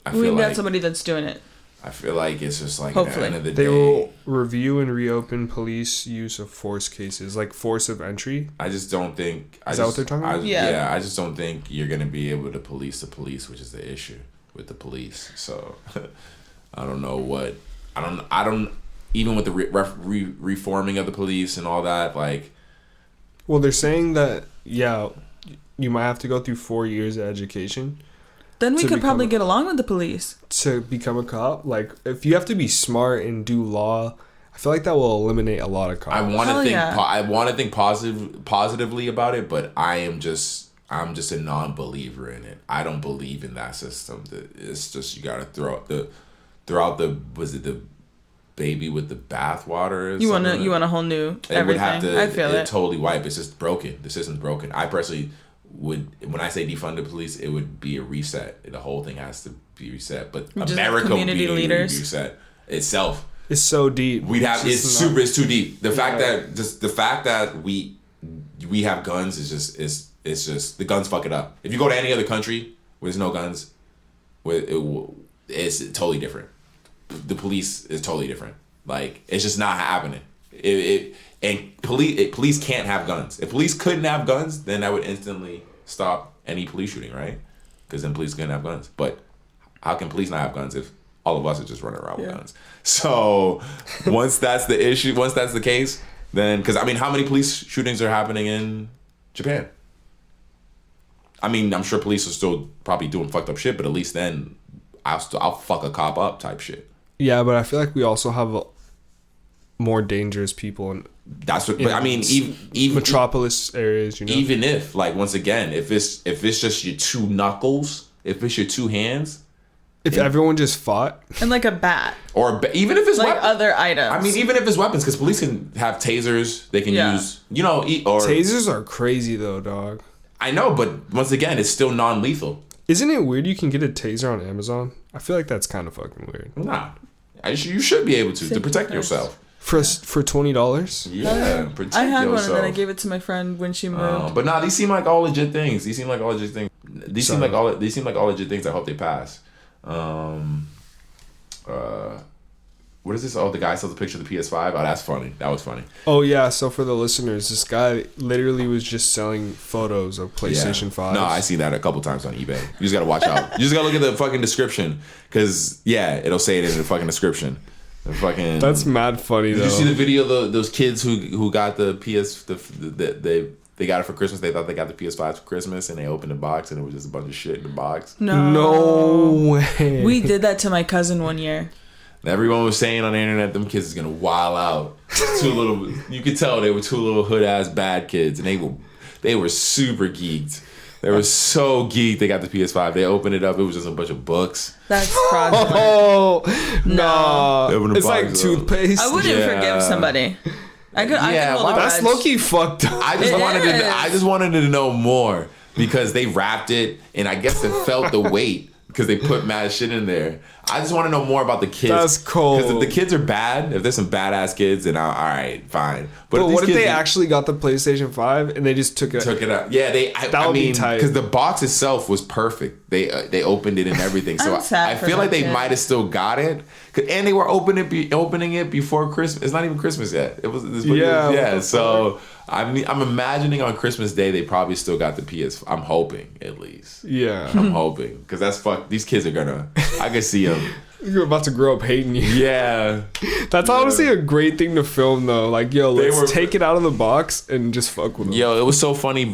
I feel we got somebody that's doing it. I feel like it's just like hopefully at the end of the they day, will review and reopen police use of force cases, like force of entry. I just don't think. Is that what they're talking about? Yeah, I just don't think you're gonna be able to police the police, which is the issue with the police. So I don't know what I don't even with the reforming of the police and all that, like. Well, they're saying that you might have to go through 4 years of education. Then we could probably get along with the police. To become a cop, like if you have to be smart and do law, I feel like that will eliminate a lot of cops. I want to think positively about it, but I'm just a non-believer in it. I don't believe in that system. It's just you gotta throw out the baby with the bathwater. You want a whole new everything. It would have to. I feel it totally wipe. It's just broken. The system's broken. I personally would, when I say defund the police, it would be a reset. The whole thing has to be reset. But just America would be a reset itself. It's so deep. It's too deep. The fact that we have guns is just the guns fuck it up. If you go to any other country where there's no guns, it's totally different. The police is totally different. Like, it's just not happening. Police can't have guns. If police couldn't have guns, then that would instantly stop any police shooting, right? Because then police couldn't have guns. But how can police not have guns if all of us are just running around with guns? So once that's the issue, once that's the case, then, because I mean, how many police shootings are happening in Japan? I mean, I'm sure police are still probably doing fucked up shit, but at least then I'll fuck a cop up type shit. Yeah, but I feel like we also have more dangerous people, and that's what. But I mean, even metropolis areas, Even if, like, once again, if it's just your two knuckles, if it's your two hands, if everyone just fought, and like a bat, or even if it's like other items. I mean, even if it's weapons, because police can have tasers, they can use, or tasers are crazy though, dog. I know, but once again, it's still non-lethal. Isn't it weird you can get a taser on Amazon? I feel like that's kind of fucking weird. Nah. You should be able to protect yourself. For $20? Yeah, protect yourself. I had one and then I gave it to my friend when she moved. But these seem like all legit things. These seem like all legit things. I hope they pass. What is this? Oh, the guy sells a picture of the PS5. Oh, that's funny. That was funny. Oh, yeah. So for the listeners, this guy literally was just selling photos of PlayStation 5. No, I see that a couple times on eBay. You just got to watch out. You just got to look at the fucking description. Because, it'll say it in the fucking description. That's mad funny, though. Did you see the video of those kids who got the PS... They got it for Christmas. They thought they got the PS5 for Christmas, and they opened the box, and it was just a bunch of shit in the box. No way. We did that to my cousin one year. Everyone was saying on the internet, them kids is gonna wild out. You could tell they were two little hood ass bad kids, and they were super geeked. They were so geeked. They got the PS5. They opened it up. It was just a bunch of books. That's fraudulent. Oh no! It's like toothpaste. I wouldn't forgive somebody. I could that's low-key fucked up. I just wanted to know more because they wrapped it, and I guess it felt the weight because they put mad shit in there. I just want to know more about the kids. That's cool. Because if the kids are bad, if there's some badass kids, then all right, fine. But what if they actually got the PlayStation 5 and they just took it out? Yeah, I mean, because the box itself was perfect. They opened it and everything. So I feel like they might have still got it. And they were opening it before Christmas. It's not even Christmas yet. So I'm imagining on Christmas Day they probably still got the PS. I'm hoping at least. Yeah, I'm hoping because that's these kids are gonna. I can see them. You're about to grow up hating you. Yeah. That's honestly a great thing to film though. Like, let's take it out of the box and just fuck with them. Yo, it was so funny.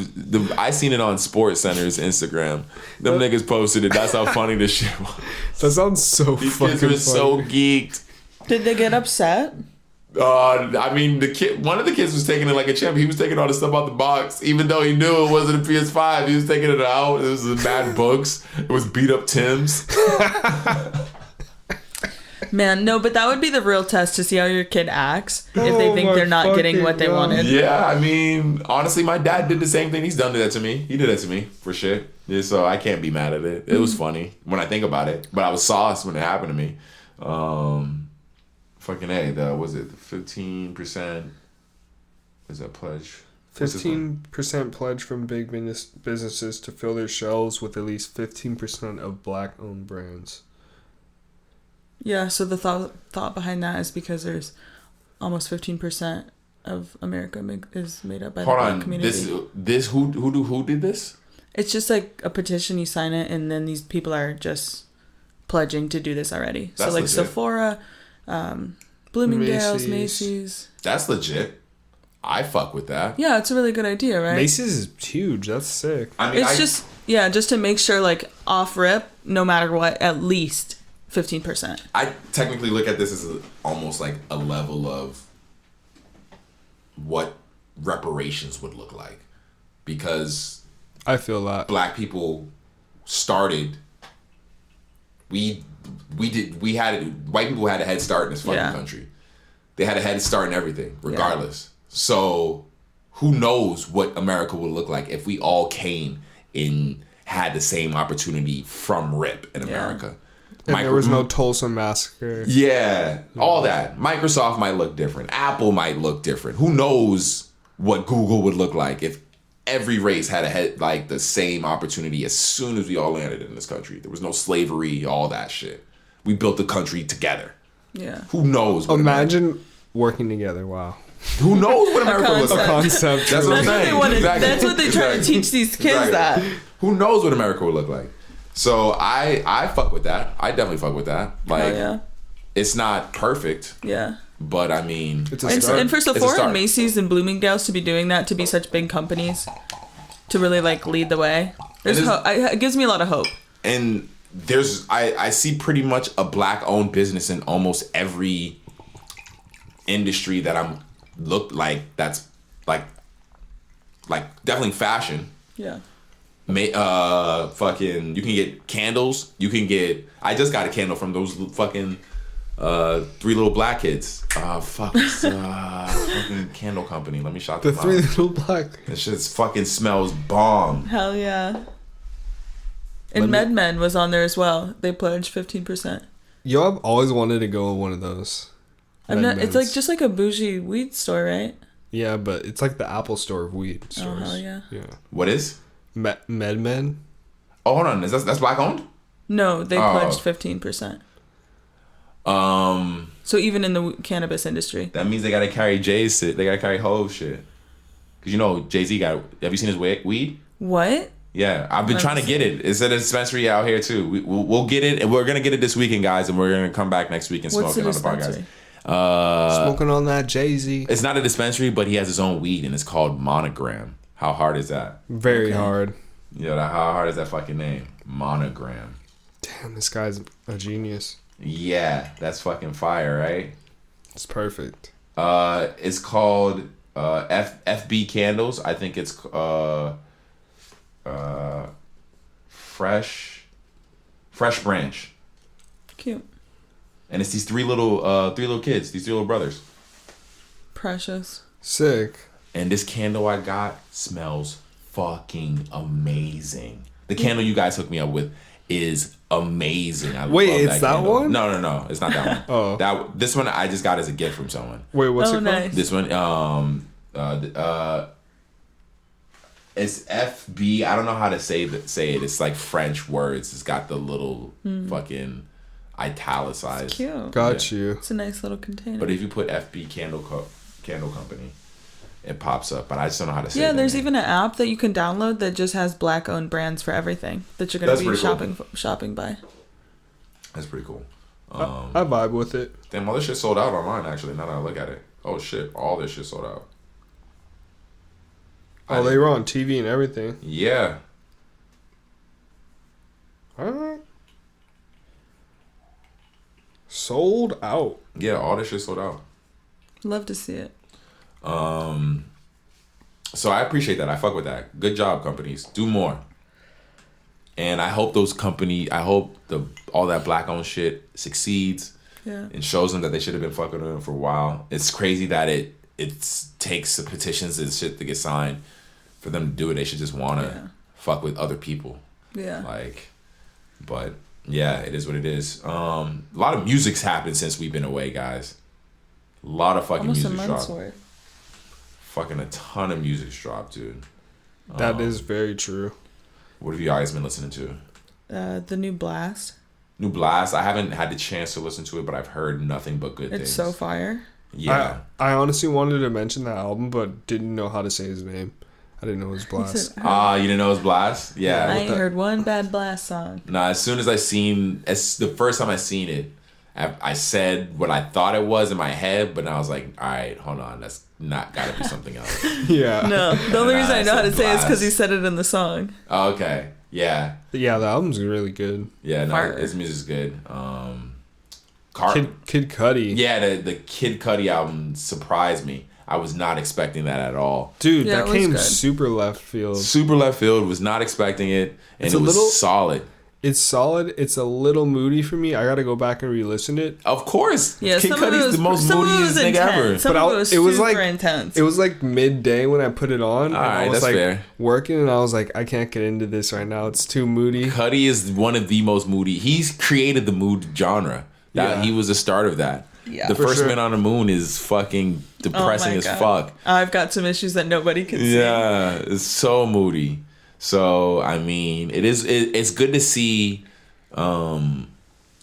I seen it on Sports Center's Instagram. Them niggas posted it. That's how funny this shit was. That sounds so These fucking funny. These kids were so geeked. Did they get upset? I mean, one of the kids was taking it like a champ. He was taking all the stuff out the box, even though he knew it wasn't a PS5. He was taking it out. It was bad books. It was beat up Timbs. Man, no, but that would be the real test to see how your kid acts if they think they're not getting what they wanted. Yeah, I mean, honestly, my dad did the same thing. He's done that to me. He did that to me, for sure. Yeah, so I can't be mad at it. It was funny when I think about it. But I was sauced when it happened to me. Fucking A, was it 15%? Is that pledge? 15% pledge from big businesses to fill their shelves with at least 15% of black-owned brands. Yeah, so the thought behind that is because there's almost 15% of America is made up by the black community. This who did this? It's just like a petition. You sign it, and then these people are just pledging to do this already. That's so like legit. Sephora, Bloomingdale's, Macy's. That's legit. I fuck with that. Yeah, it's a really good idea, right? Macy's is huge. That's sick. I mean, just to make sure, like, off rip, no matter what, at least 15%. I technically look at this as almost like a level of what reparations would look like, because I feel that black people started. White people had a head start in this fucking country. They had a head start in everything, regardless. So who knows what America would look like if we all came and had the same opportunity from rip in America. And there was no Tulsa massacre. Yeah, all that. Microsoft might look different. Apple might look different. Who knows what Google would look like if every race had like the same opportunity as soon as we all landed in this country. There was no slavery, all that shit. We built the country together. Yeah. Who knows? Imagine working together. Wow. Who knows what America looks like? A concept. That's what I'm saying. That's what they try to teach these kids that. Who knows what America would look like? So I fuck with that. I definitely fuck with that. Like, it's not perfect. Yeah. But I mean, it's a start. And for Sephora and Macy's and Bloomingdale's to be doing that, to be such big companies, to really like lead the way, it gives me a lot of hope. And I see pretty much a black owned business in almost every industry that I'm looked like. That's like definitely fashion. Yeah. Fucking, you can get candles. I just got a candle from those fucking 3 little black kids. Fucking candle company. Let me shout them out. The 3 little black. This shit fucking smells bomb. Hell yeah. And MedMen was on there as well. They pledged 15%. Yo, I've always wanted to go to one of those. It's like just like a bougie weed store, right? Yeah, but it's like the Apple Store of weed stores. Oh hell yeah. Yeah. What is? MedMen. Oh, hold on. That's black owned? No, they pledged 15%. So even in the cannabis industry, that means they gotta carry Jay's shit. They gotta carry Hove's shit. Cause you know Jay-Z got. Have you seen his weed? What? Yeah, I've been trying to get it. It's at a dispensary out here too. We'll get it, and we're gonna get it this weekend, guys, and we're gonna come back next week and smoke it on the podcast. Smoking on that Jay-Z. It's not a dispensary, but he has his own weed, and it's called Monogram. How hard is that? Very hard. Yeah, how hard is that fucking name? Monogram. Damn, this guy's a genius. Yeah, that's fucking fire, right? It's perfect. It's called FB Candles. I think it's Fresh Branch. Cute. And it's these 3 little kids, these 3 little brothers. Precious. Sick. And this candle I got smells fucking amazing. The candle you guys hooked me up with is amazing. Wait, it's that candle. one? No, it's not that one. Oh, this one I just got as a gift from someone. Wait, what's it called? Nice. This one, it's FB. I don't know how to say it. It's like French words. It's got the little fucking italicized. It's cute. Got you. It's a nice little container. But if you put FB Candle Company, it pops up. But I just don't know how to say it. Yeah, there's even an app that you can download that just has black owned brands for everything that you're going to be shopping by. That's pretty cool. I vibe with it. Damn, all this shit sold out online, actually, now that I look at it. Oh, shit. All this shit sold out. Oh, they were on TV and everything. Yeah. Alright. Sold out. Yeah, all this shit sold out. Love to see it. So I appreciate that. I fuck with that. Good job, companies. Do more. And I hope all that black owned shit succeeds. Yeah. And shows them that they should have been fucking with them for a while. It's crazy that it takes petitions and shit to get signed. For them to do it, they should just want to fuck with other people. Yeah. But yeah, it is what it is. A lot of music's happened since we've been away, guys. A lot of fucking almost music's a month's dropped. worth. Fucking a ton of music's dropped, dude. That is very true. What have you guys been listening to? The new Blast. New Blast. I haven't had the chance to listen to it, but I've heard nothing but good things. It's so fire. Yeah. I honestly wanted to mention that album, but didn't know how to say his name. I didn't know it was Blast. You didn't know it was Blast? Yeah. I ain't heard one bad Blast song. Nah, as soon as the first time I seen it, I said what I thought it was in my head, but I was like, all right, hold on, that's not gotta be something else. Yeah. No, the only reason I know how to say it is because he said it in the song. Oh, okay. Yeah. Yeah, the album's really good. Yeah, no, his music's good. Kid Cudi. Yeah, the Kid Cudi album surprised me. I was not expecting that at all. Dude, that came super left field. Super left field. Was not expecting it. And it was solid. It's solid. It's a little moody for me. I gotta go back and re-listen it. Of course. Yeah, Kid Cudi's the most moodiest nigga ever. Some of it was super intense. It was like midday when I put it on. All right, I was that's fair. Working, and I was like, I can't get into this right now. It's too moody. Cudi is one of the most moody. He's created the mood genre. He was the start of that. Yeah, the First Man on the Moon is fucking depressing as fuck. I've got some issues that nobody can see. Yeah, it's so moody. So I mean, it's good to see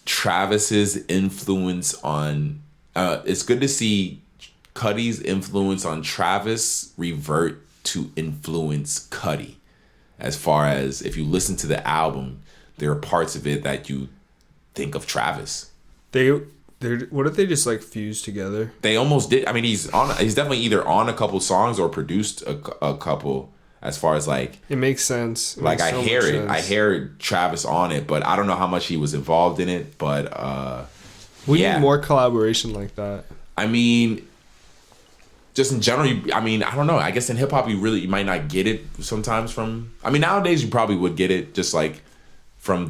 Travis's influence on. It's good to see Cudi's influence on Travis revert to influence Cudi. As far as if you listen to the album, there are parts of it that you think of Travis. What if they just like fused together? They almost did. I mean, he's definitely either on a couple songs or produced a couple. As far as like, it makes sense. I hear it. I hear Travis on it, but I don't know how much he was involved in it. But we need more collaboration like that. I mean, just in general, I don't know. I guess in hip hop, you might not get it sometimes from. I mean, nowadays you probably would get it just like from,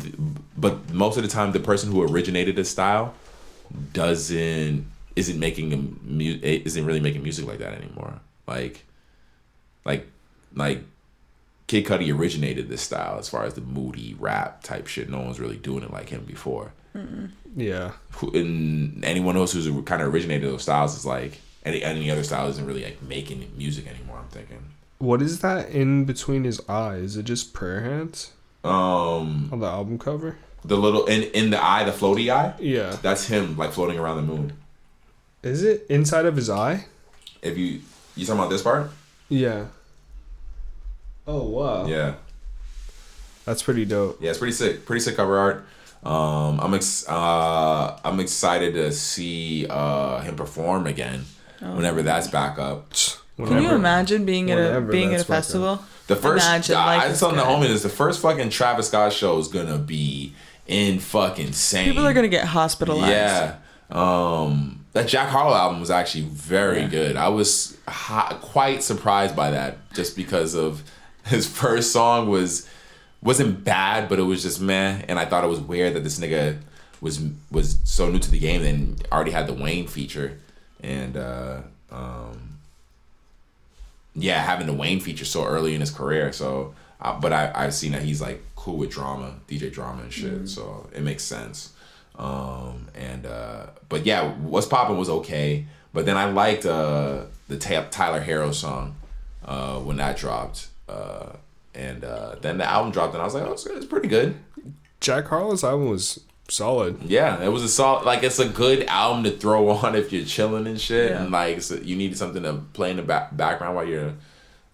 but most of the time, the person who originated the style isn't really making music like that anymore. Like Kid Cudi originated this style as far as the moody rap type shit. No one's really doing it like him before. Mm-mm. Yeah. And anyone else who's kind of originated those styles is like any other style isn't really like making music anymore. I'm thinking. What is that in between his eyes? Is it just prayer hands? On the album cover. The little in the eye, the floaty eye. Yeah. That's him like floating around the moon. Is it inside of his eye? If you talking about this part? Yeah. Oh wow! Yeah, that's pretty dope. Yeah, it's pretty sick. Pretty sick cover art. I'm excited to see him perform again whenever that's back up. Can you imagine being at a festival? The first, I was telling the homies, the first fucking Travis Scott show is gonna be fucking insane. People are gonna get hospitalized. Yeah. That Jack Harlow album was actually very good. I was quite surprised by that, just because of his first song wasn't bad, but it was just meh. And I thought it was weird that this nigga was so new to the game and already had the Wayne feature, and having the Wayne feature so early in his career. So, but I've seen that he's like cool with drama, DJ drama and shit. So it makes sense. But yeah, What's Poppin' was okay. But then I liked the Tyler Herro song when that dropped. Then the album dropped and I was like, oh, it's pretty good. Jack Harlow's album was solid. Yeah, it was a solid, like, it's a good album to throw on if you're chilling and shit. Yeah. And like, so you need something to play in the background while you're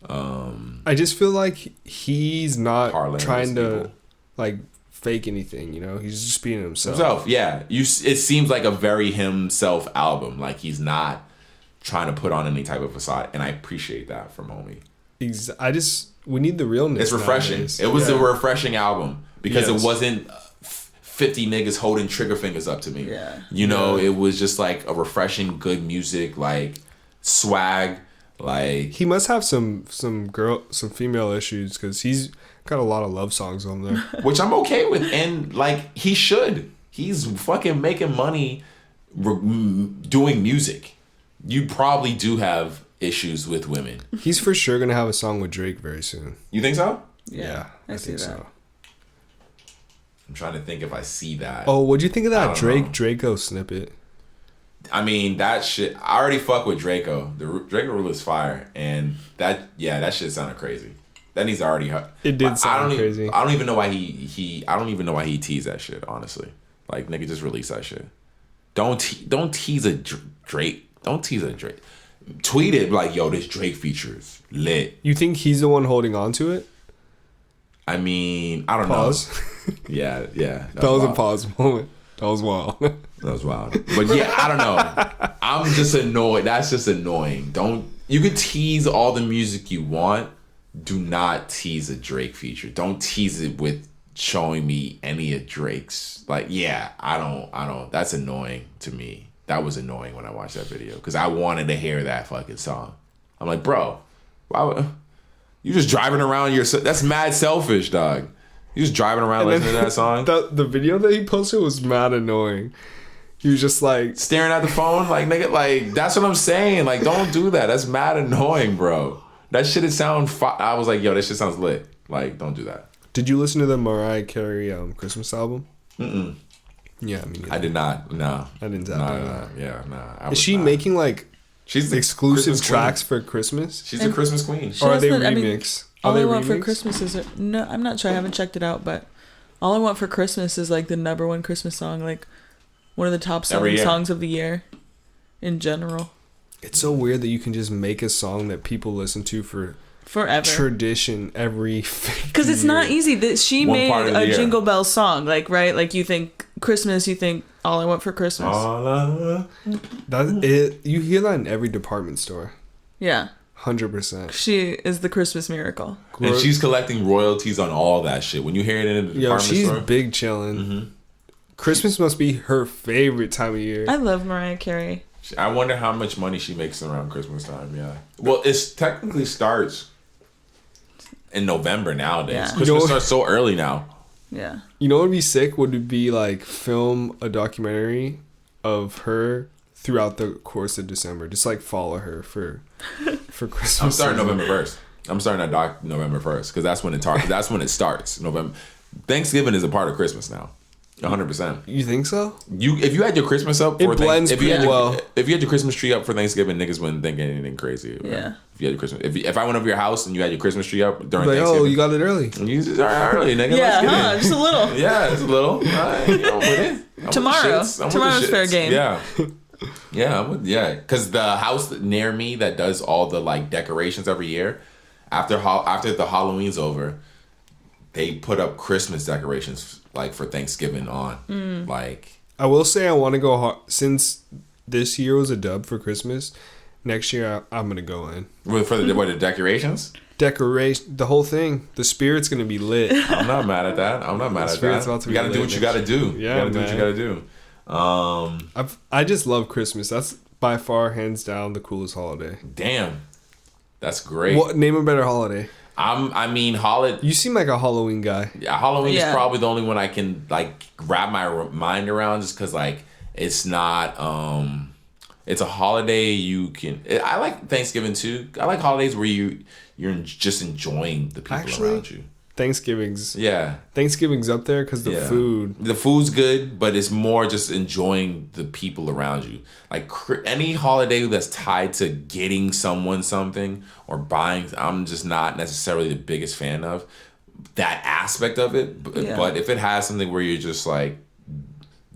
I just feel like he's not trying to people. Like fake anything, you know? He's just being himself. Yeah. It seems like a very himself album. Like, he's not trying to put on any type of facade, and I appreciate that from homie. We need the realness. It's refreshing. Nowadays. It was a refreshing album because it wasn't 50 niggas holding trigger fingers up to me. Yeah. You know, it was just like a refreshing, good music, like swag. Like, he must have some female issues because he's got a lot of love songs on there, which I'm okay with, and like, he should. He's fucking making money doing music. You probably do have issues with women. He's for sure gonna have a song with Drake very soon. You think so? Yeah, I think so. I'm trying to think if I see that. Oh, what'd you think of that Draco snippet? I mean, that shit, I already fuck with Draco. The Draco rule is fire, and that shit sounded crazy. That needs to already. It did sound crazy. I don't even know why he teased that shit. Honestly, like, nigga, just release that shit. Don't tease a Drake. Don't tease a Drake. Tweet it like, yo, this Drake feature is lit. You think he's the one holding on to it? I mean, I don't know. Pause. Yeah. That was a pause moment. That was wild. That was wild. But yeah, I don't know. I'm just annoyed. That's just annoying. You could tease all the music you want. Do not tease a Drake feature. Don't tease it with showing me any of Drake's. Like, yeah, I don't. That's annoying to me. That was annoying when I watched that video because I wanted to hear that fucking song. I'm like, bro, why would you just driving around that's mad selfish, dog. You just driving around listening to that song. The video that he posted was mad annoying. He was just like staring at the phone, like nigga, like that's what I'm saying. Like, don't do that. That's mad annoying, bro. That shit I was like, yo, that shit sounds lit. Like, don't do that. Did you listen to the Mariah Carey Christmas album? Mm-mm. Yeah, I mean, I did not. No, I didn't. Is she making like she's exclusive tracks for Christmas? She's a Christmas queen. Or are they remix? All I want for Christmas is no. I'm not sure. I haven't checked it out, but all I want for Christmas is like the number one Christmas song, like one of the top selling songs of the year, in general. It's so weird that you can just make a song that people listen to for forever tradition every because it's not easy that she made a Jingle Bells song, like, right, like you think Christmas, you think All I Want for Christmas. You hear that in every department store. Yeah, 100%. She is the Christmas miracle, and she's collecting royalties on all that shit. When you hear it in the department store, she's big chilling. Mm-hmm. Christmas must be her favorite time of year. I love Mariah Carey. I wonder how much money she makes around Christmas time. Yeah. Well, it technically starts in November nowadays. Yeah. Christmas starts so early now. Yeah. You know what would be sick? Would it be like film a documentary of her throughout the course of December? Just like follow her for Christmas. I'm starting November 1st. I'm starting at November 1st because that's when it starts. November. Thanksgiving is a part of Christmas now. 100%. You think so? If you had your Christmas up, it blends pretty well. If you had your Christmas tree up for Thanksgiving, niggas wouldn't think anything crazy. Right? Yeah. If you had your Christmas, if I went over your house and you had your Christmas tree up during Thanksgiving, oh, you got it early. You just early, nigga. Yeah, just a little. Yeah, just a little. Tomorrow's fair game. Yeah. Yeah, because the house near me that does all the like decorations every year, after the Halloween's over, they put up Christmas decorations like for Thanksgiving on. Like, I will say I want to go hard since this year was a dub for Christmas. Next year I'm gonna go in for the decorations. Decoration, the whole thing. The spirit's gonna be lit. I'm not mad at that. You gotta do what you gotta do. Yeah, you gotta do what you gotta do. I just love Christmas. That's by far, hands down, the coolest holiday. Damn, that's great. What, name a better holiday? Holiday. You seem like a Halloween guy. Yeah, Halloween is probably the only one I can like wrap my mind around, just because like it's not. It's a holiday you can. I like Thanksgiving too. I like holidays where you're just enjoying the people around you. Thanksgiving's up there because the food's good, but it's more just enjoying the people around you. Like any holiday that's tied to getting someone something or buying, I'm just not necessarily the biggest fan of that aspect of it. But if it has something where you're just like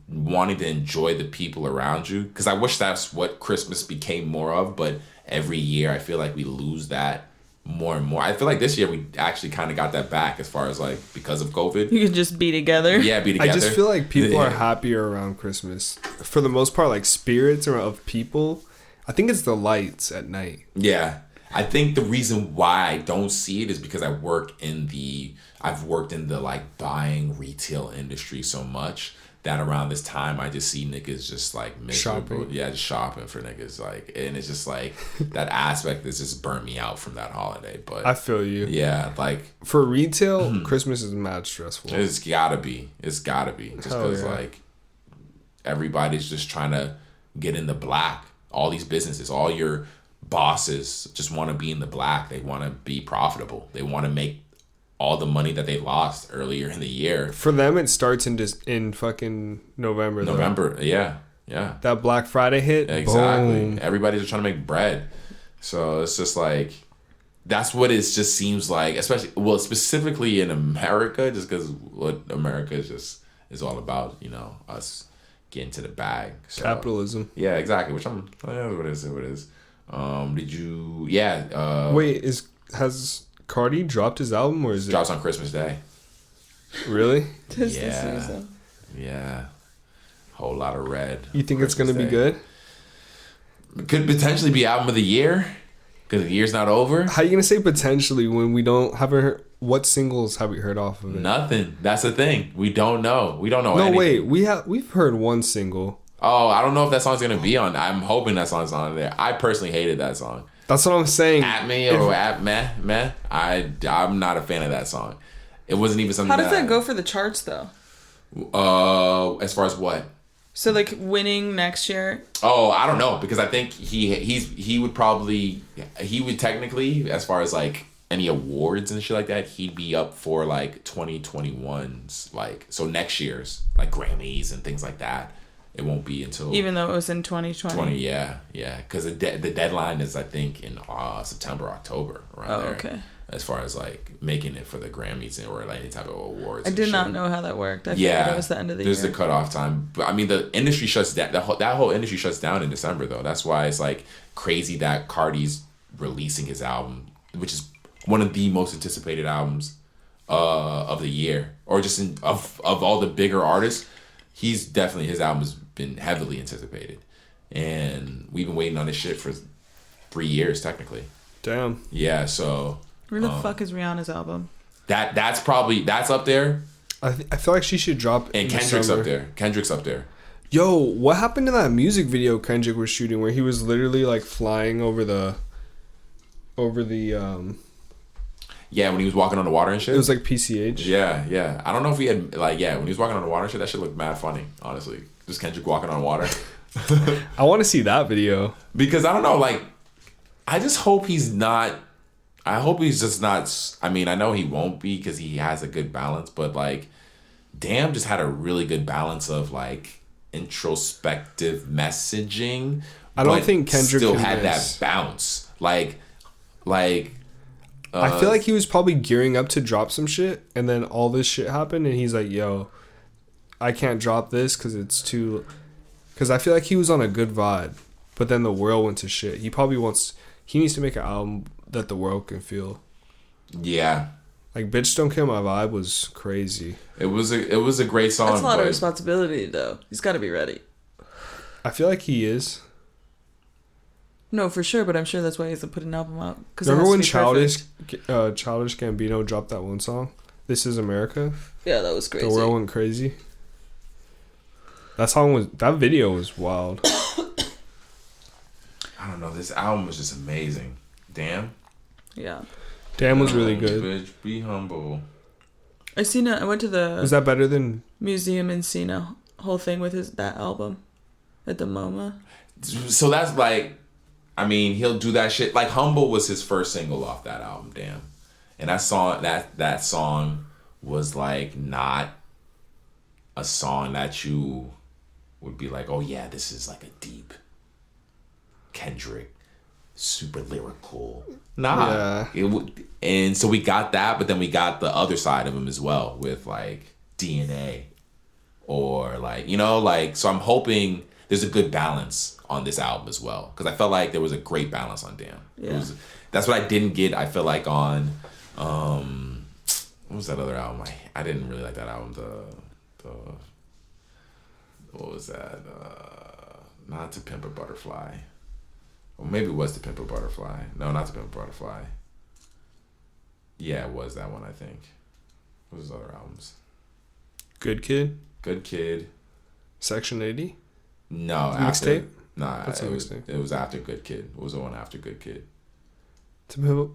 wanting to enjoy the people around you, because I wish that's what Christmas became more of, but every year I feel like we lose that more and more. I feel like this year we actually kind of got that back as far as like because of COVID. You can just be together. Yeah, be together. I just feel like people are happier around Christmas. For the most part, like spirits of people. I think it's the lights at night. Yeah. I think the reason why I don't see it is because I've worked in the like buying retail industry so much that around this time I just see niggas just like miserable. Shopping. Yeah, just shopping for niggas, like, and it's just like that aspect has just burnt me out from that holiday. But I feel you. Yeah, like for retail, Christmas is mad stressful. It's gotta be just because like everybody's just trying to get in the black. All these businesses, all your bosses just want to be in the black. They want to be profitable. They want to make all the money that they lost earlier in the year. For them, it starts in fucking November. Yeah. That Black Friday hit. Exactly. Boom. Everybody's just trying to make bread. So it's just like, that's what it just seems like, specifically in America, just because what America is all about, us getting to the bag. So, capitalism. Yeah, exactly. Which what it is. Did you? Wait, has Cardi dropped his album, or is it drops on Christmas Day? Really? Yeah. Whole lot of red. You think it's gonna be good? Could potentially be album of the year because the year's not over. How are you gonna say potentially when we haven't heard? What singles have we heard off of it? Nothing. That's the thing. We don't know. We don't know. No, anything. wait. We've heard one single. Oh, I don't know if that song's gonna be on. I'm hoping that song's on there. I personally hated that song. That's what I'm saying. At me or at meh. I'm not a fan of that song. It wasn't even something. How does that go for the charts though? As far as what? So like winning next year? Oh, I don't know because I think he would technically, as far as like any awards and shit like that, he'd be up for like 2021's like, so next year's like Grammys and things like that. It won't be until, even though it was in 2020. Yeah, because the deadline is I think in September, October around there. Okay. As far as like making it for the Grammys or like any type of awards. I did not know how that worked. I figured it was the end of the year. There's the cutoff time. But I mean, the industry shuts down. That whole industry shuts down in December though. That's why it's like crazy that Cardi's releasing his album, which is one of the most anticipated albums of the year, or just of all the bigger artists. His album has been heavily anticipated, and we've been waiting on this shit for 3 years technically. Damn. Yeah. So. Where the fuck is Rihanna's album? That's up there. I feel like she should drop. And Kendrick's up there. Kendrick's up there. Yo, what happened to that music video Kendrick was shooting where he was literally like flying over the Yeah, when he was walking on the water and shit. It was like PCH. Yeah. I don't know if he had when he was walking on the water and shit, that shit looked mad funny, honestly. Just Kendrick walking on water. I want to see that video. Because I don't know, like, I just hope he's not. I hope he's just not. I mean, I know he won't be because he has a good balance, but like, Damn just had a really good balance of like introspective messaging. I don't think Kendrick still had that bounce. Like. I feel like he was probably gearing up to drop some shit, and then all this shit happened, and he's like, "Yo, I can't drop this because it's too." Because I feel like he was on a good vibe, but then the world went to shit. He needs to make an album that the world can feel. Yeah. Like Bitch Don't Kill My Vibe was crazy. It was a great song. That's a lot of responsibility though. He's got to be ready. I feel like he is. No, for sure, but I'm sure that's why he hasn't put an album out. Remember when Childish Gambino dropped that one song, "This Is America"? Yeah, that was crazy. The world went crazy. That video was wild. I don't know. This album was just amazing. Damn. Yeah. Damn was really good. Bitch, be humble. I went to the. Was that better than museum and seen a whole thing with that album at the MoMA? So that's like, I mean, he'll do that shit. Like "Humble" was his first single off that album. Damn, and that song was like not a song that you would be like, oh yeah, this is like a deep Kendrick, super lyrical. Nah, yeah. And so we got that, but then we got the other side of him as well with like DNA, or like, you know, like, so I'm hoping there's a good balance on this album as well, because I felt like there was a great balance on Damn. Yeah. That's what I didn't get. I feel like on what was that other album? I didn't really like that album. The what was that? Not To Pimp a Butterfly. Or maybe it was To Pimp a Butterfly. No, not To Pimp a Butterfly. Yeah, it was that one, I think. What was his other albums? Good Kid? Good Kid. Section 80? No. Mixtape? Nah, it was after Good Kid. It was the one after Good Kid. To Pimp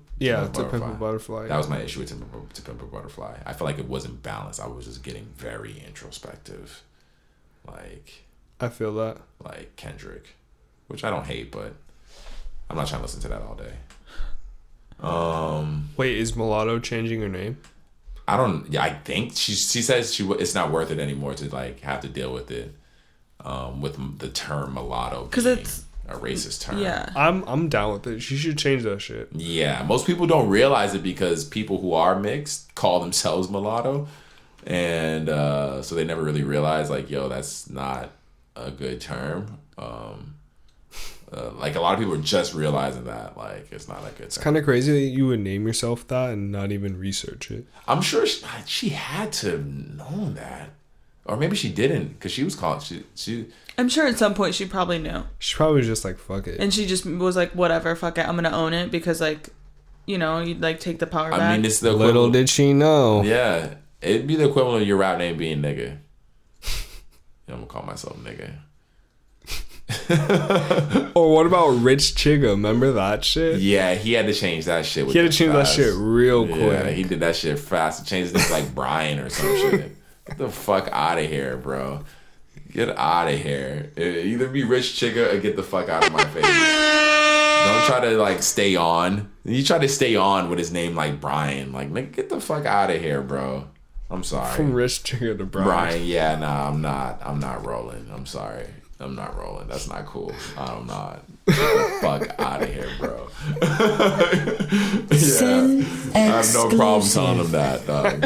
a Butterfly. That was my issue with To Pimp a Butterfly. I felt like it wasn't balanced. I was just getting very introspective. Like... I feel that. Like Kendrick. Which I don't hate, but I'm not trying to listen to that all day. Wait, is Mulatto changing her name? I think she says it's not worth it anymore to like have to deal with it, with the term mulatto because it's a racist term. Yeah, I'm down with it. She should change that shit. Yeah, most people don't realize it because people who are mixed call themselves mulatto, and so they never really realize like, yo, that's not a good term. Like a lot of people are just realizing that like it's not a good. It's kind of crazy that you would name yourself that and not even research it. I'm sure she had to have known that, Or maybe she didn't, because she was calling. She. I'm sure at some point she probably knew. She probably was just like, fuck it. And she just was like, whatever, fuck it, I'm gonna own it, because like, you know, you'd like take the power back. I mean, it's the little did she know. Yeah, it'd be the equivalent of your rap name being nigga. I'm gonna call myself nigga. Or what about Rich Chigga? Remember that shit? Yeah, he had to change that shit. He had to change that shit real quick. Yeah, he did that shit fast. Changed it to like Brian or some shit. Get the fuck out of here, bro. Get out of here. Either be Rich Chigga or get the fuck out of my face. Don't try to like stay on. You try to stay on with his name like Brian. Like, nigga, get the fuck out of here, bro. I'm sorry. From Rich Chigga to Brian. Brian, yeah, nah, I'm not rolling. I'm sorry. I'm not rolling. That's not cool. I'm not. Get the fuck out of here, bro. Yeah. I have no problem telling him that, dog.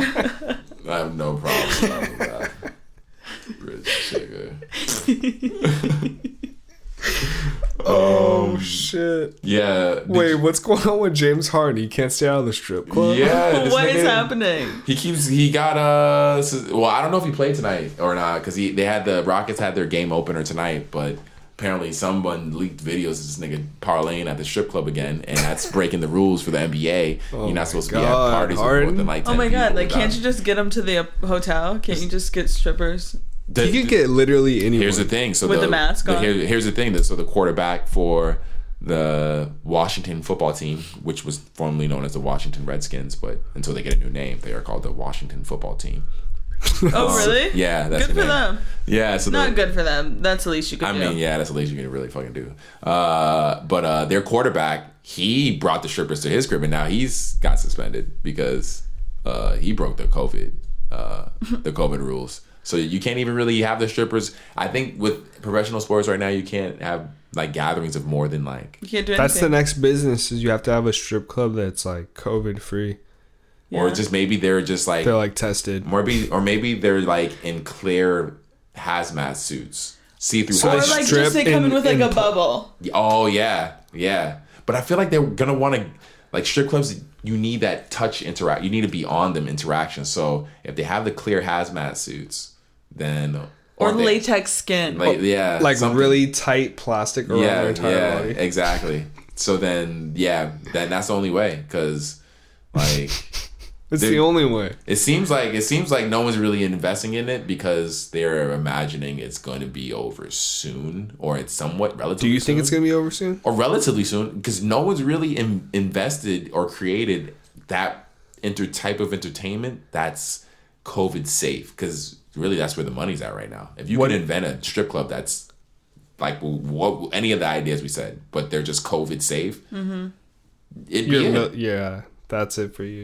I have no problem telling him that. Rich Chigga. Oh shit. Yeah. Wait, what's going on with James Harden? He can't stay out of the strip club? Yeah. What is happening? He got well, I don't know if he played tonight or not, because the Rockets had their game opener tonight, but apparently someone leaked videos of this nigga parlaying at the strip club again, and that's breaking the rules for the NBA. You're not supposed to be at parties with more than like 10 Oh my god, people like can't you just get them to the hotel? Can't you just get strippers? You could get literally anyone. Here's the thing. So with the mask on? Here's the thing. So the quarterback for the Washington football team, which was formerly known as the Washington Redskins, but until they get a new name, they are called the Washington football team. Oh, really? Yeah, that's good for them. Yeah, so not good for them. That's the least you can do. I mean, yeah, that's the least you can really fucking do. But their quarterback, he brought the strippers to his crib, and now he's got suspended because he broke the COVID rules. So you can't even really have the strippers. I think with professional sports right now, you can't have like gatherings of more than like. You can't do anything. That's the next business. Is you have to have a strip club that's like COVID free. Yeah. Or just maybe they're just like they're like tested. Or maybe they're like in clear hazmat suits, see-through. So or like just they come in with like a bubble. Oh yeah. But I feel like they're gonna want to like strip clubs. You need that touch interact. You need to be on them interaction. So if they have the clear hazmat suits, then or latex skin, like something. Really tight plastic around their entire body. Exactly. So then that's the only way, because like it's the only way. It seems like no one's really investing in it because they're imagining it's going to be over soon, or it's somewhat relatively. Do you think it's going to be over soon, or relatively soon? Because no one's really invested or created that type of entertainment that's COVID safe. Because really, that's where the money's at right now. If you can invent a strip club that's like any of the ideas we said, but they're just COVID safe, yeah. That's it for you.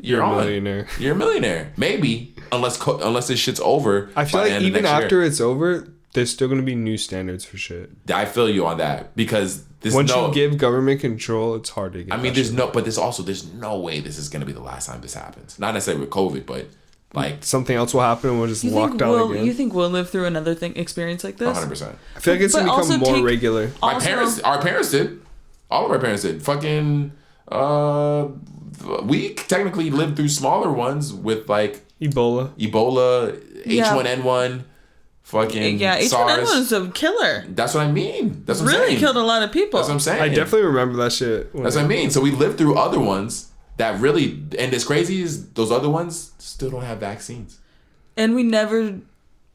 You're a millionaire. You're a millionaire. Maybe. Unless this shit's over. I feel like even after it's over, there's still going to be new standards for shit. I feel you on that. Because once you give government control, it's hard to get. I mean, there's no way this is going to be the last time this happens. Not necessarily with COVID, but like something else will happen and we'll just lock down again. You think we'll live through another experience like this? 100%. I feel like it's going to become more regular. Our parents did. All of our parents did. Fucking... we technically lived through smaller ones with like Ebola, H1N1, fucking H1N1 was a killer. That's what I mean. That's what I'm saying. Really killed a lot of people. That's what I'm saying. I definitely remember that shit. That's what I mean. So we lived through other ones that really, and as crazy as those other ones, still don't have vaccines. And we never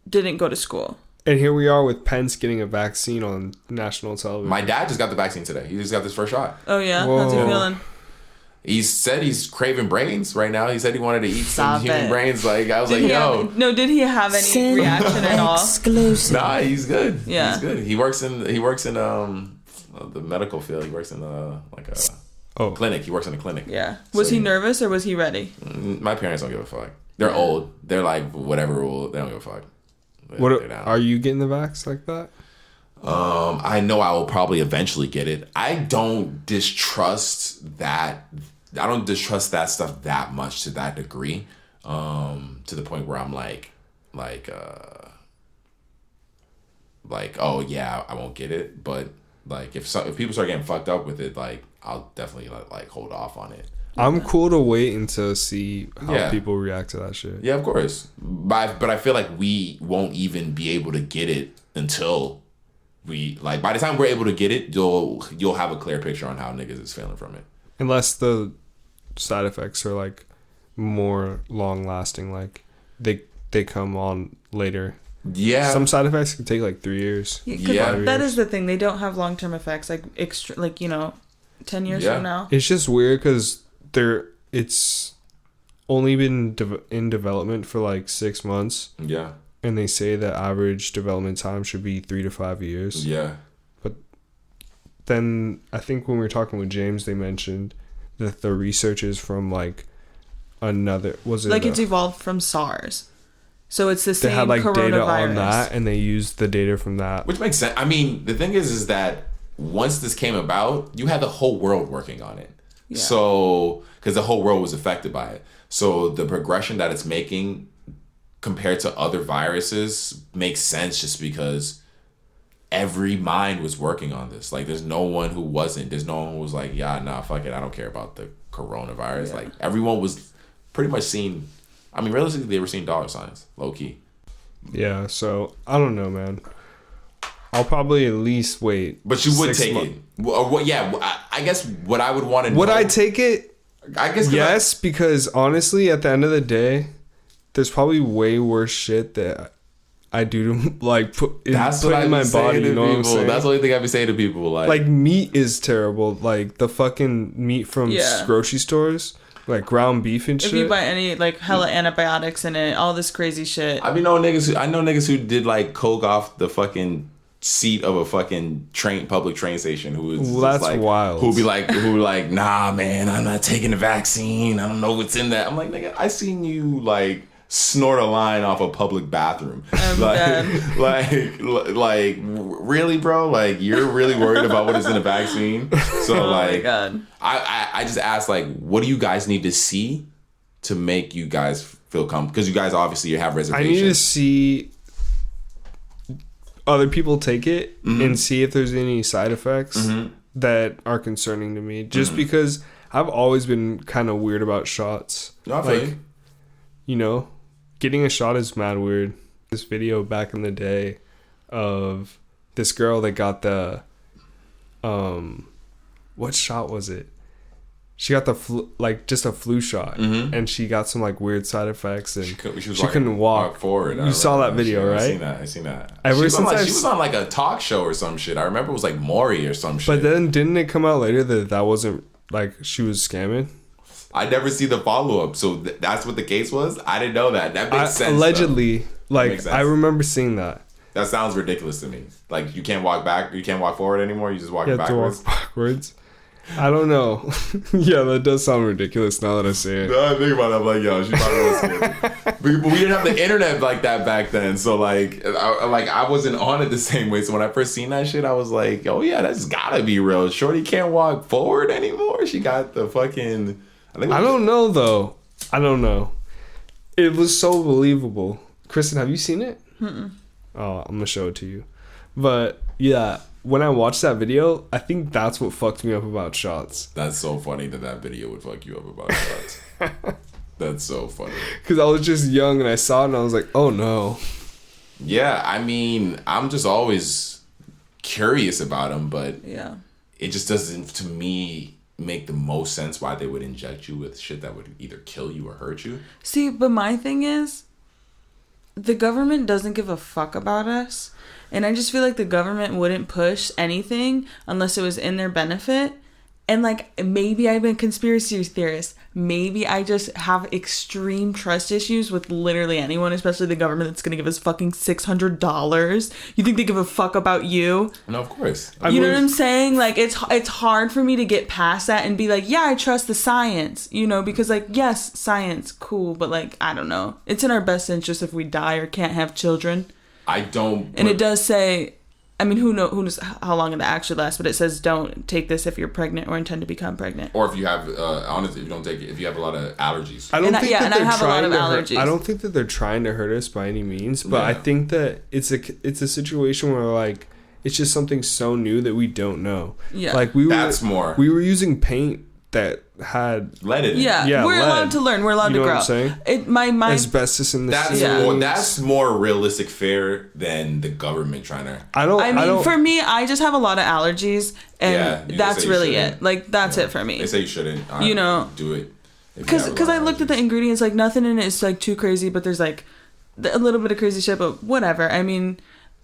didn't go to school. And here we are with Pence getting a vaccine on national television. My dad just got the vaccine today. He just got his first shot. Oh yeah? Whoa. How's he feeling? He said he's craving brains right now. He said he wanted to eat some human brains. Like I was like, yo. Did he have any reaction at all? Exclusive. Nah, he's good. Yeah. He's good. He works in the medical field. He works in clinic. He works in a clinic. Yeah. Was he nervous or was he ready? My parents don't give a fuck. They're old. They're like whatever rule. They don't give a fuck. Are you getting the vax like that? I know I will probably eventually get it. I don't distrust that stuff that much to that degree. To the point where I'm like, oh yeah, I won't get it. But like if people start getting fucked up with it, like I'll definitely like hold off on it. I'm cool to wait until see how people react to that shit. Yeah, of course. But I feel like we won't even be able to get it until we like. By the time we're able to get it, you'll have a clear picture on how niggas is feeling from it. Unless the side effects are like more long lasting, like they come on later. Yeah, some side effects can take like 3 years. Yeah, that is the thing. They don't have long term effects like 10 years from now. It's just weird because it's only been in development for like 6 months. Yeah, and they say that average development time should be 3 to 5 years. Yeah, but then I think when we were talking with James, they mentioned that the research is from like another it's evolved from SARS. So it's the same. They had like coronavirus. Data on that, and they used the data from that, which makes sense. I mean, the thing is that once this came about, you had the whole world working on it. Yeah. So because the whole world was affected by it, so the progression that it's making compared to other viruses makes sense just because every mind was working on this. Like, there's no one who wasn't. There's no one who was like, yeah, nah, fuck it, I don't care about the coronavirus. Yeah. Like, everyone was pretty much seeing. I mean, realistically, they were seeing dollar signs, low key. Yeah, so I don't know, man. I'll probably at least wait. But you would take it. What? Yeah, I guess what I would want to know. Would I take it? I guess yes, because honestly, at the end of the day, there's probably way worse shit that I do to like put in my body. You know what I'm saying? That's the only thing I be saying to people. Like meat is terrible. Like the fucking meat from grocery stores. Like ground beef and shit. If you buy any like hella antibiotics in it, all this crazy shit. I know niggas who did like coke off the fucking seat of a fucking public train station. Who is that's like, wild. Who like, nah, man, I'm not taking the vaccine. I don't know what's in that. I'm like, nigga, I seen you like snort a line off a public bathroom. Like really, bro? Like, you're really worried about what is in a vaccine? So my God. I just asked, like, what do you guys need to see to make you guys feel comfortable? Because you guys obviously have reservations. I need to see other people take it and see if there's any side effects that are concerning to me. Just because I've always been kind of weird about shots. Like, you know, getting a shot is mad weird. This video back in the day of this girl that got the what shot was it? She got the flu, like just a flu shot, and she got some like weird side effects, and she couldn't walk forward. You saw that video, right? I seen that. She was on like a talk show or some shit. I remember it was like Maury or some shit. But then didn't it come out later that wasn't like she was scamming? I never see the follow up, so that's what the case was. I didn't know that. That makes sense. Allegedly, like I remember seeing that. That sounds ridiculous to me. Like, you can't walk back, you can't walk forward anymore. You just walk backwards. To walk backwards. I don't know. Yeah, that does sound ridiculous now that I say it. No, I think about it. I'm like, yo, she probably was scared. But we didn't have the internet like that back then, so I wasn't on it the same way. So when I first seen that shit, I was like, oh yeah, that's gotta be real. Shorty can't walk forward anymore. She got the fucking. I don't know though. I don't know. It was so believable. Kristen, have you seen it? Mm-mm. Oh, I'm gonna show it to you. But yeah. When I watched that video, I think that's what fucked me up about shots. That's so funny that video would fuck you up about shots. That's so funny. Because I was just young and I saw it and I was like, oh no. Yeah, I mean, I'm just always curious about them, but it just doesn't, to me, make the most sense why they would inject you with shit that would either kill you or hurt you. See, but my thing is, the government doesn't give a fuck about us. And I just feel like the government wouldn't push anything unless it was in their benefit. And like, maybe I'm a conspiracy theorist. Maybe I just have extreme trust issues with literally anyone, especially the government that's going to give us fucking $600. You think they give a fuck about you? No, of course. You know what I'm saying? Like, it's hard for me to get past that and be like, yeah, I trust the science, you know, because like, yes, science, cool. But like, I don't know. It's in our best interest if we die or can't have children. I don't. And it does say, I mean, who knows how long it actually lasts, but it says don't take this if you're pregnant or intend to become pregnant. Or if you have, honestly, if you don't take it, if you have a lot of allergies. I don't think that they're trying to hurt. I don't think that they're trying to hurt us by any means, but I think that it's a situation where like it's just something so new that we don't know. Yeah, like we were using paint that had lead in it. Yeah, we're allowed to learn. We're allowed to grow. What I'm saying? My asbestos in the that's more realistic fare than the government trying to. I mean, for me, I just have a lot of allergies, and that's really it. Like that's it for me. They say you shouldn't. Do it. Because I looked at the ingredients, like nothing in it is like too crazy, but there's like a little bit of crazy shit, but whatever. I mean,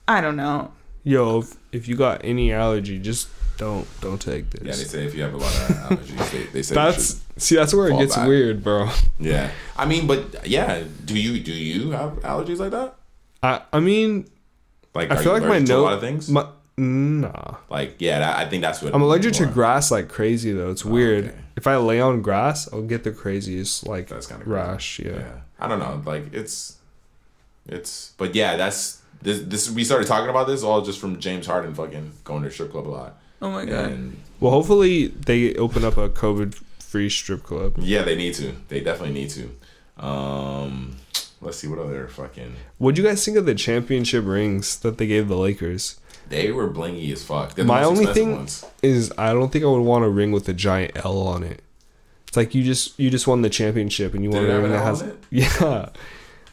I don't know. Yo, if you got any allergy, just don't take this. Yeah, they say if you have a lot of allergies, they say that's where it gets weird, bro. Yeah, I mean, but yeah, do you have allergies like that? I mean, like I feel like my nose. A lot of things. Nah. Like I think that's what I'm allergic to grass like crazy though. It's weird. Okay. If I lay on grass, I'll get the craziest like that's kind of rash. Yeah. I don't know. Like it's. But yeah, that's this. We started talking about this all just from James Harden fucking going to the strip club a lot. Oh my god. Well, hopefully they open up a COVID-free strip club. Yeah, they need to. They definitely need to. Let's see what other fucking. What'd you guys think of the championship rings that they gave the Lakers? They were blingy as fuck. My only thing is I don't think I would want a ring with a giant L on it. It's like you just won the championship and you want a ring that has yeah.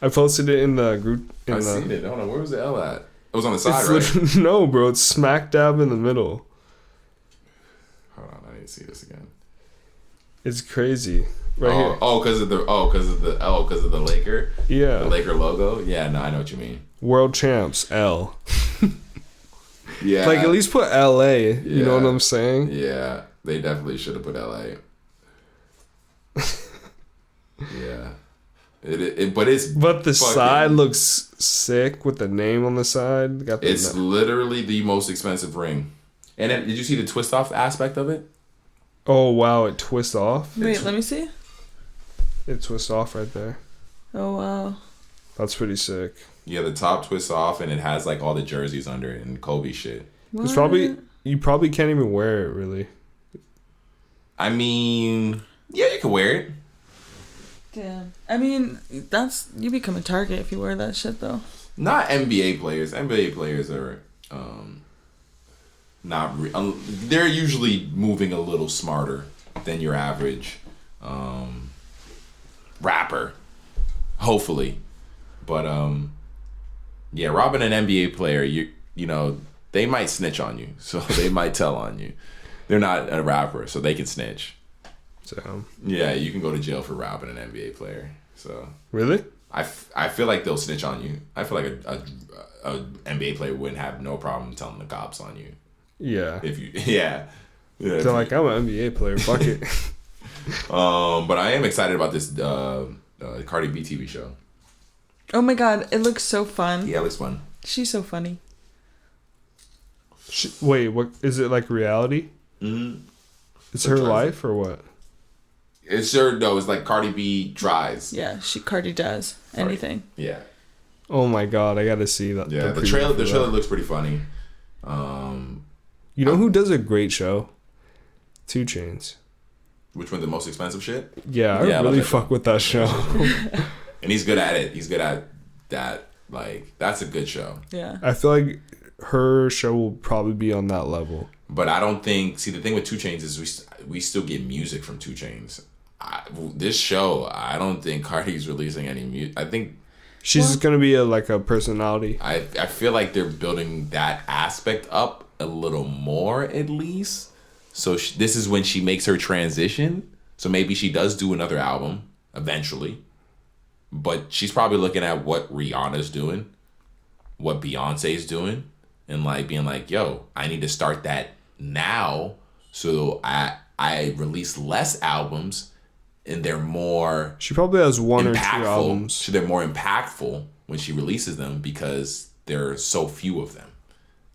I posted it in the group. I seen it. Hold on, where was the L at? It was on the side, right? No, bro, it's smack dab in the middle. Hold on, I need to see this again. It's crazy. Right here. Because of the Laker. Yeah. The Laker logo. Yeah, no, I know what you mean. World champs L. Yeah. Like at least put LA. You know what I'm saying? Yeah, they definitely should have put LA. Yeah. But the side looks sick with the name on the side. It's literally the most expensive ring. And then, did you see the twist off aspect of it? Oh wow, it twists off. Wait, let me see. It twists off right there. Oh wow. That's pretty sick. Yeah, the top twists off and it has like all the jerseys under it and Kobe shit. What? It's you probably can't even wear it really. I mean, yeah, you can wear it. Damn. I mean, you become a target if you wear that shit though. Not NBA players. NBA players are they're usually moving a little smarter than your average rapper. Hopefully. But yeah, robbing an NBA player, you know, they might snitch on you. So they might tell on you. They're not a rapper, so they can snitch. So yeah, you can go to jail for robbing an NBA player. So really, I feel like they'll snitch on you. I feel like a NBA player wouldn't have no problem telling the cops on you. Yeah. They're like, I'm an NBA player. Fuck it. But I am excited about this Cardi B TV show. Oh my god, it looks so fun. Yeah, it looks fun. She's so funny. Wait, what is it like reality? Mm-hmm. It's her life or what? It's like Cardi B tries. Yeah, Cardi does anything. Yeah. Oh my god, I gotta see that. Yeah, the trailer looks pretty funny. You know who does a great show? 2 Chainz. Which one, the most expensive shit? Yeah, I really fuck with that show. And he's good at it. He's good at that. Like, that's a good show. Yeah. I feel like her show will probably be on that level. But I don't think... See, the thing with 2 Chainz is we still get music from 2 Chainz. This show, I don't think Cardi's releasing any music. I think... She's going to be a personality. I feel like they're building that aspect up a little more, at least. So this is when she makes her transition. So maybe she does do another album eventually. But she's probably looking at what Rihanna's doing, what Beyonce's doing, and like being like, yo, I need to start that now so I release less albums and they're more... She probably has 1 or 2 impactful. albums. So they're more impactful when she releases them because there are so few of them,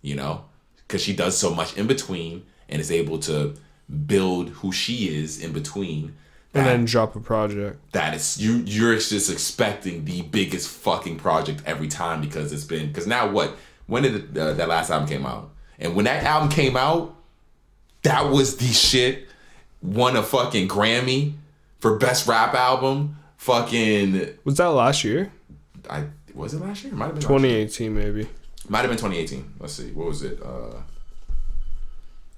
you know? Because she does so much in between and is able to build who she is in between. And then drop a project. That is, you're just expecting the biggest fucking project every time because now what? When did that last album came out? And when that album came out, that was the shit. Won a fucking Grammy for best rap album. Fucking... Was that last year? Was it last year? It might have been 2018 maybe. Might have been 2018. Let's see. What was it?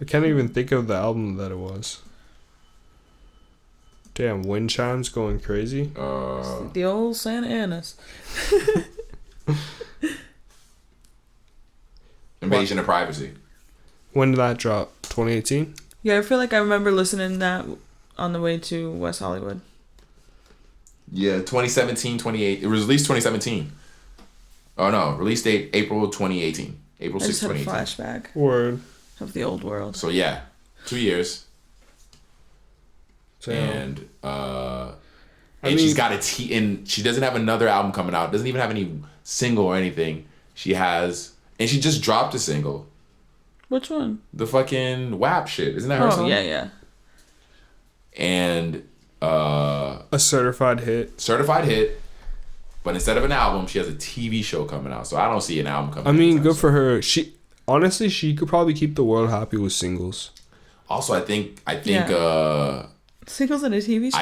I can't even think of the album that it was. Damn, wind chimes going crazy. The old Santa Ana's. Invasion of Privacy. When did that drop? 2018? Yeah, I feel like I remember listening to that on the way to West Hollywood. Yeah, 2017, 2018. It was released 2017. Oh no, release date April 2018. April 6, 2018. I just had a flashback. Word. Of the old world. So yeah, 2 years. So, and she's got and she doesn't have another album coming out. Doesn't even have any single or anything. She just dropped a single. Which one? The fucking WAP shit. Isn't that her song? Oh, yeah. And a certified hit. Certified hit. But instead of an album, she has a TV show coming out. So I don't see an album coming out. I mean, good for her. She could probably keep the world happy with singles. Also, I think singles in a TV show.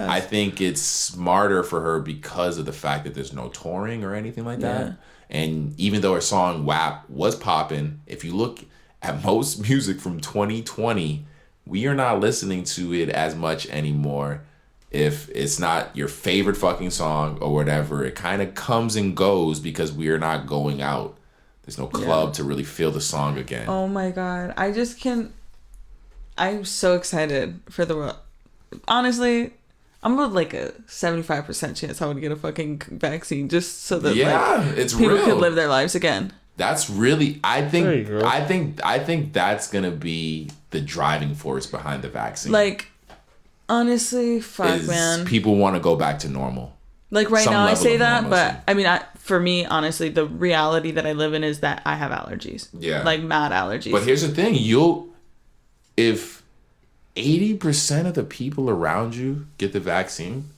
I think it's smarter for her because of the fact that there's no touring or anything like that. And even though her song WAP was popping, if you look at most music from 2020, we are not listening to it as much anymore. If it's not your favorite fucking song or whatever, it kind of comes and goes because we are not going out. There's no club to really feel the song again. Oh my God. I just can't. I'm so excited for the world. Honestly, I'm with like a 75% chance I would get a fucking vaccine just so that it's people real. could live their lives again. That's really, I think that's gonna be the driving force behind the vaccine. Like, honestly, fuck, man. People want to go back to normal. Like right now, I say that, but I mean, for me, honestly, the reality that I live in is that I have allergies. Yeah, like mad allergies. But here's the thing: if 80% of the people around you get the vaccine,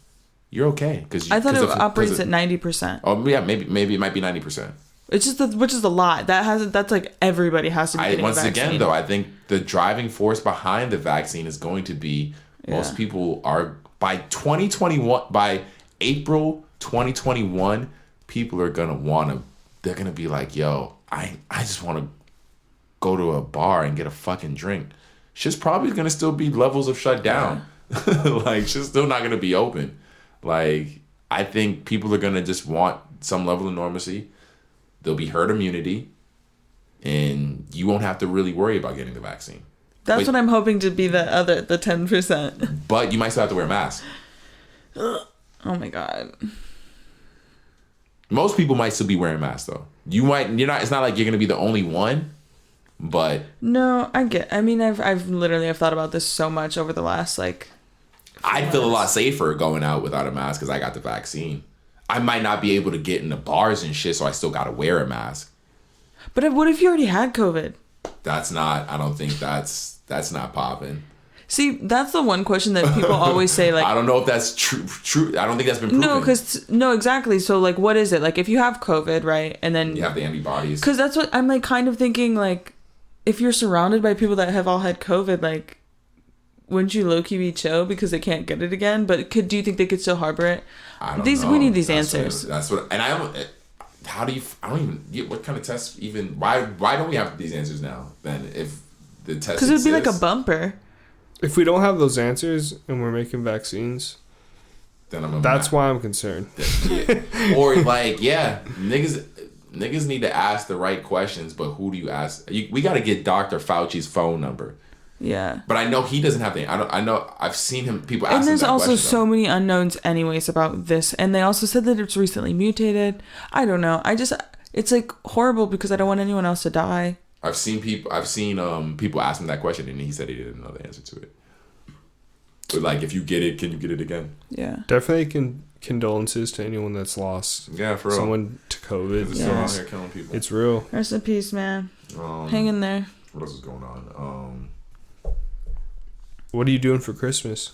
you're okay. Because I thought it operates at 90%. Oh yeah, maybe it might be 90%. It's just which is a lot. That's like everybody has to be getting a vaccine. Once again, though, I think the driving force behind the vaccine is going to be most people are by 2021 by April 2021, people are they're gonna be like, yo, I just want to go to a bar and get a fucking drink. Shit's probably gonna still be levels of shut down. Like, shit's still not gonna be open. Like, I think people are gonna just want some level of normalcy. There'll be herd immunity, and you won't have to really worry about getting the vaccine. That's what I'm hoping to be the 10%. But you might still have to wear a mask. Oh my God. Most people might still be wearing masks though. It's not like you're gonna be the only one, but no, I mean, I've thought about this so much over the last I feel a lot safer going out without a mask because I got the vaccine. I might not be able to get into bars and shit, so I still gotta wear a mask. But what if you already had COVID? I don't think that's not popping. See, that's the one question that people always say, like, I don't know if that's true. I don't think that's been proven. No, exactly. So, like, what is it? Like, if you have COVID, right, and then you have the antibodies. Because that's what I'm, like, kind of thinking, like, if you're surrounded by people that have all had COVID, like, wouldn't you low-key be chill because they can't get it again? But do you think they could still harbor it? I don't know. We need these answers. What kind of tests even, why don't we have these answers now then if the test because it would be like a bumper. If we don't have those answers and we're making vaccines, then that's why I'm concerned. Or niggas need to ask the right questions, but who do you ask? We got to get Dr. Fauci's phone number. Yeah. But I know he doesn't have the. I know I've seen him. People ask him that. And there's also so though. many unknowns, anyways, about this. And they also said that it's recently mutated. I don't know. It's like horrible because I don't want anyone else to die. I've seen people ask him that question, and he said he didn't know the answer to it. But like, if you get it, can you get it again? Yeah. Definitely condolences to anyone that's lost. Yeah, for real. Someone to COVID. It's still out here killing people. It's real. Rest in peace, man. Hang in there. What else is going on? What are you doing for Christmas?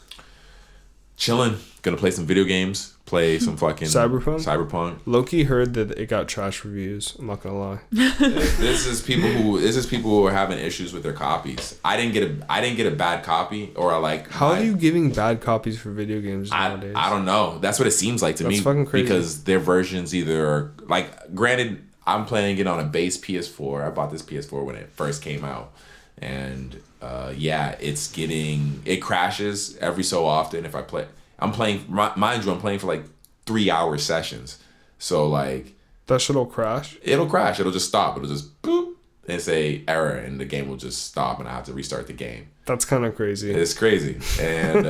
Chilling. Gonna play some video games. Play some fucking Cyberpunk. Loki heard that it got trash reviews. I'm not gonna lie. This is people who are having issues with their copies. I didn't get a bad copy, or How are you giving bad copies for video games nowadays? I don't know. That's what it seems like to me. Fucking crazy. Because their versions either are granted, I'm playing it on a base PS4. I bought this PS4 when it first came out, and it crashes every so often if I play. I'm playing, mind you, I'm playing for like 3-hour sessions. So like that shit'll crash. It'll crash. It'll just stop. It'll just boop and say error, and the game will just stop, and I have to restart the game. That's kind of crazy. It's crazy, and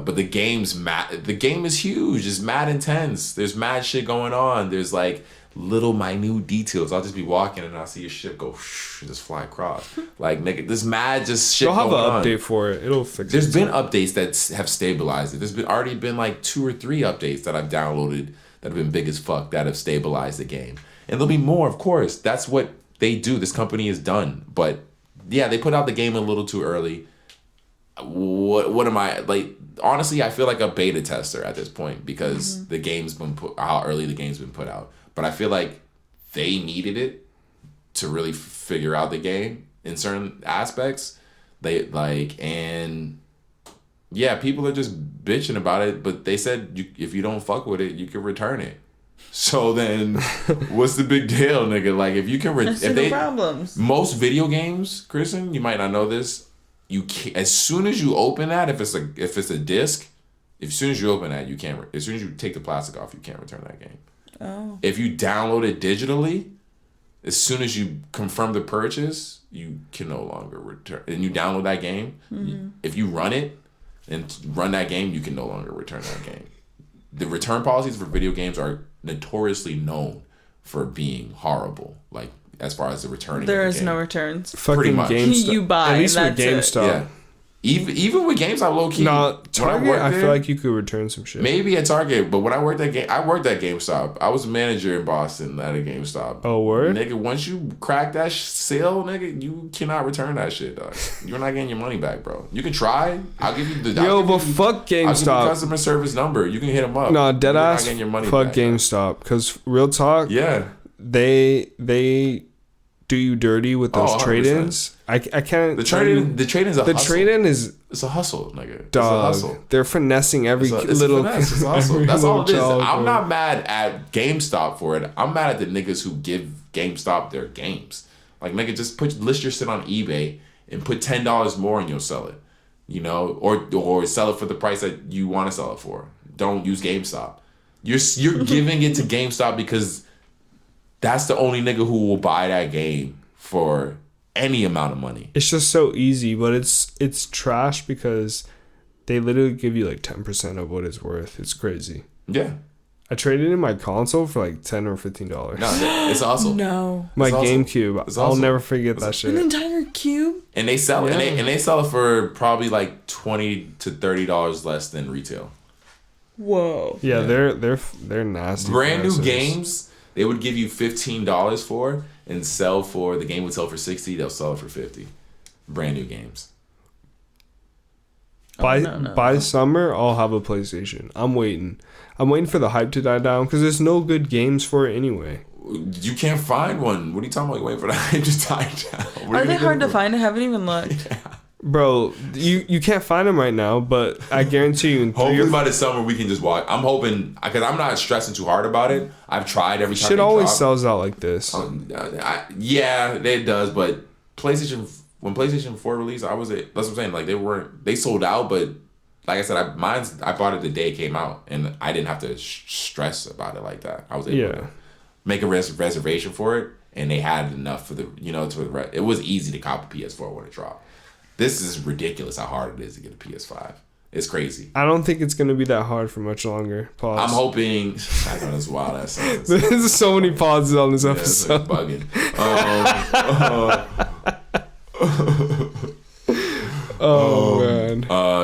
but the game is huge. It's mad intense. There's mad shit going on. There's like little minute details. I'll just be walking and I'll see a ship go and just fly across. Like nigga, this mad just shit. They'll have going an update for it. It'll fix it. There's been updates that have stabilized it. There's been already been like 2 or 3 updates that I've downloaded that have been big as fuck that have stabilized the game. And there'll be more, of course. That's what they do. This company is done. But yeah, they put out the game a little too early. What am I like? Honestly, I feel like a beta tester at this point because the game's been how early the game's been put out. But I feel like they needed it to really figure out the game in certain aspects. Yeah, people are just bitching about it, but they said if you don't fuck with it, you can return it. So then, what's the big deal, nigga? Like if you can, problems. Most video games, Kristen, you might not know this. You can't, as soon as you open that, if it's a disc, as soon as you open that, you can't. As soon as you take the plastic off, you can't return that game. Oh. If you download it digitally, as soon as you confirm the purchase, you can no longer return. And you download that game. If you run it and run that game, you can no longer return that game. The return policies for video games are notoriously known for being horrible. Like as far as the returning, there is no returns. Pretty much. GameStop. You buy. At least with GameStop. Yeah. Even with GameStop, low key. No, Target. I feel like you could return some shit. Maybe at Target, but when I worked at GameStop. I was a manager in Boston at a GameStop. Oh, word? Nigga, once you crack that sale, nigga, you cannot return that shit, dog. You're not getting your money back, bro. You can try. I'll give you the. Fuck GameStop. I'll give you customer service number. You can hit them up. No, dead ass. Getting your money fuck back, GameStop, because real talk. Yeah. They do you dirty with those trade-ins. I can't. The trade-in is a hustle. The trade-in is. It's a hustle, nigga. Dog. It's a hustle. They're finessing every little. It's a hustle. That's all it is. I'm not mad at GameStop for it. I'm mad at the niggas who give GameStop their games. Like, nigga, just list your shit on eBay and put $10 more and you'll sell it. You know, or sell it for the price that you want to sell it for. Don't use GameStop. You're giving it to GameStop because that's the only nigga who will buy that game for any amount of money. It's just so easy, but it's trash because they literally give you like 10% of what it's worth. It's crazy. Yeah. I traded in my console for like $10 or $15. No, it's awesome. No. My GameCube. I'll never forget that shit. An entire cube? And they sell it and they sell it for probably like $20 to $30 less than retail. Whoa. Yeah, they're nasty. Brand new games they would give you $15 for and sell for the game would sell for $60, they'll sell it for $50. Brand new games. By summer, I'll have a PlayStation. I'm waiting for the hype to die down because there's no good games for it anyway. You can't find one. What are you talking about? You're waiting for the hype to die down. Are they hard to find? I haven't even looked. Yeah. Bro, you can't find them right now, but I guarantee you in hopefully by the summer we can just walk. I'm hoping, because I'm not stressing too hard about it. I've tried every time. Shit always sells out like this. Yeah, it does, but when PlayStation 4 released, that's what I'm saying, like they sold out, but like I said, I bought it the day it came out, and I didn't have to stress about it like that. I was able to make a reservation for it, and they had enough for it was easy to cop a PS4 when it dropped. This is ridiculous how hard it is to get a PS5. It's crazy. I don't think it's going to be that hard for much longer. Pause. I'm hoping. I know that's wild. That's There's so many pauses on this episode. It's like bugging. Man.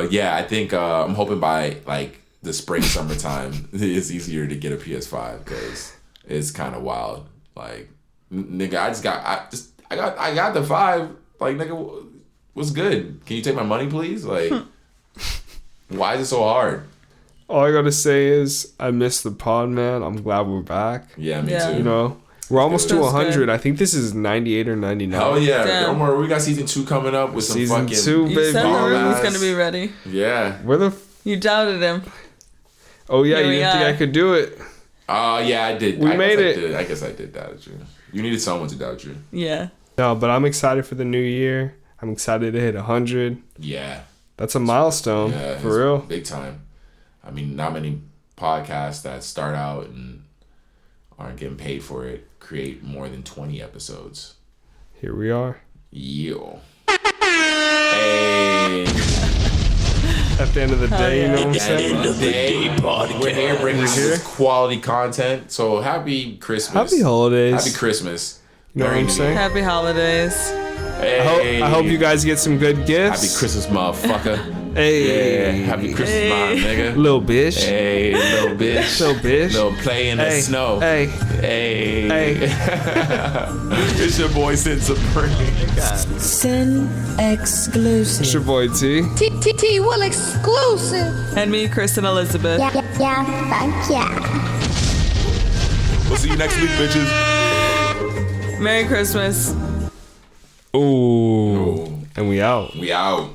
Yeah, I think I'm hoping by like the spring, summertime, it's easier to get a PS5 because it's kind of wild. Like, nigga, I got the 5. Like, nigga. What's good? Can you take my money, please? Like, why is it so hard? All I gotta say is I miss the pod, man. I'm glad we're back. Yeah, me too. You know, we're almost to 100. Good. I think this is 98 or 99. Oh yeah, don't worry. We got season 2 coming up with some fucking. Season 2, baby. You said the room was gonna be ready. Yeah. Where the? You doubted him. Oh yeah, you didn't think I could do it? Yeah, I did. We made it. I guess I did doubt you. You needed someone to doubt you. Yeah. No, but I'm excited for the new year. I'm excited to hit 100. Yeah. That's a milestone, for real. Big time. I mean, not many podcasts that start out and aren't getting paid for it create more than 20 episodes. Here we are. Yo. Hey. At the end of the day, you know what I'm saying? End of the day podcast. We're here bringing this quality content. So happy Christmas. Happy holidays. Happy Christmas. You know what I'm saying? Happy holidays. Hey. I hope you guys get some good gifts. Happy Christmas, motherfucker. Hey. Yeah, happy Christmas, my nigga. Little bitch. Hey, little bitch. Little bitch. Little play in the snow. Hey. Hey. It's your boy Sin Supreme. Sin exclusive. It's your boy T. T will exclusive. And me, Chris and Elizabeth. Yeah, thank ya. We'll see you next week, bitches. Merry Christmas. Ooh. And we out. We out.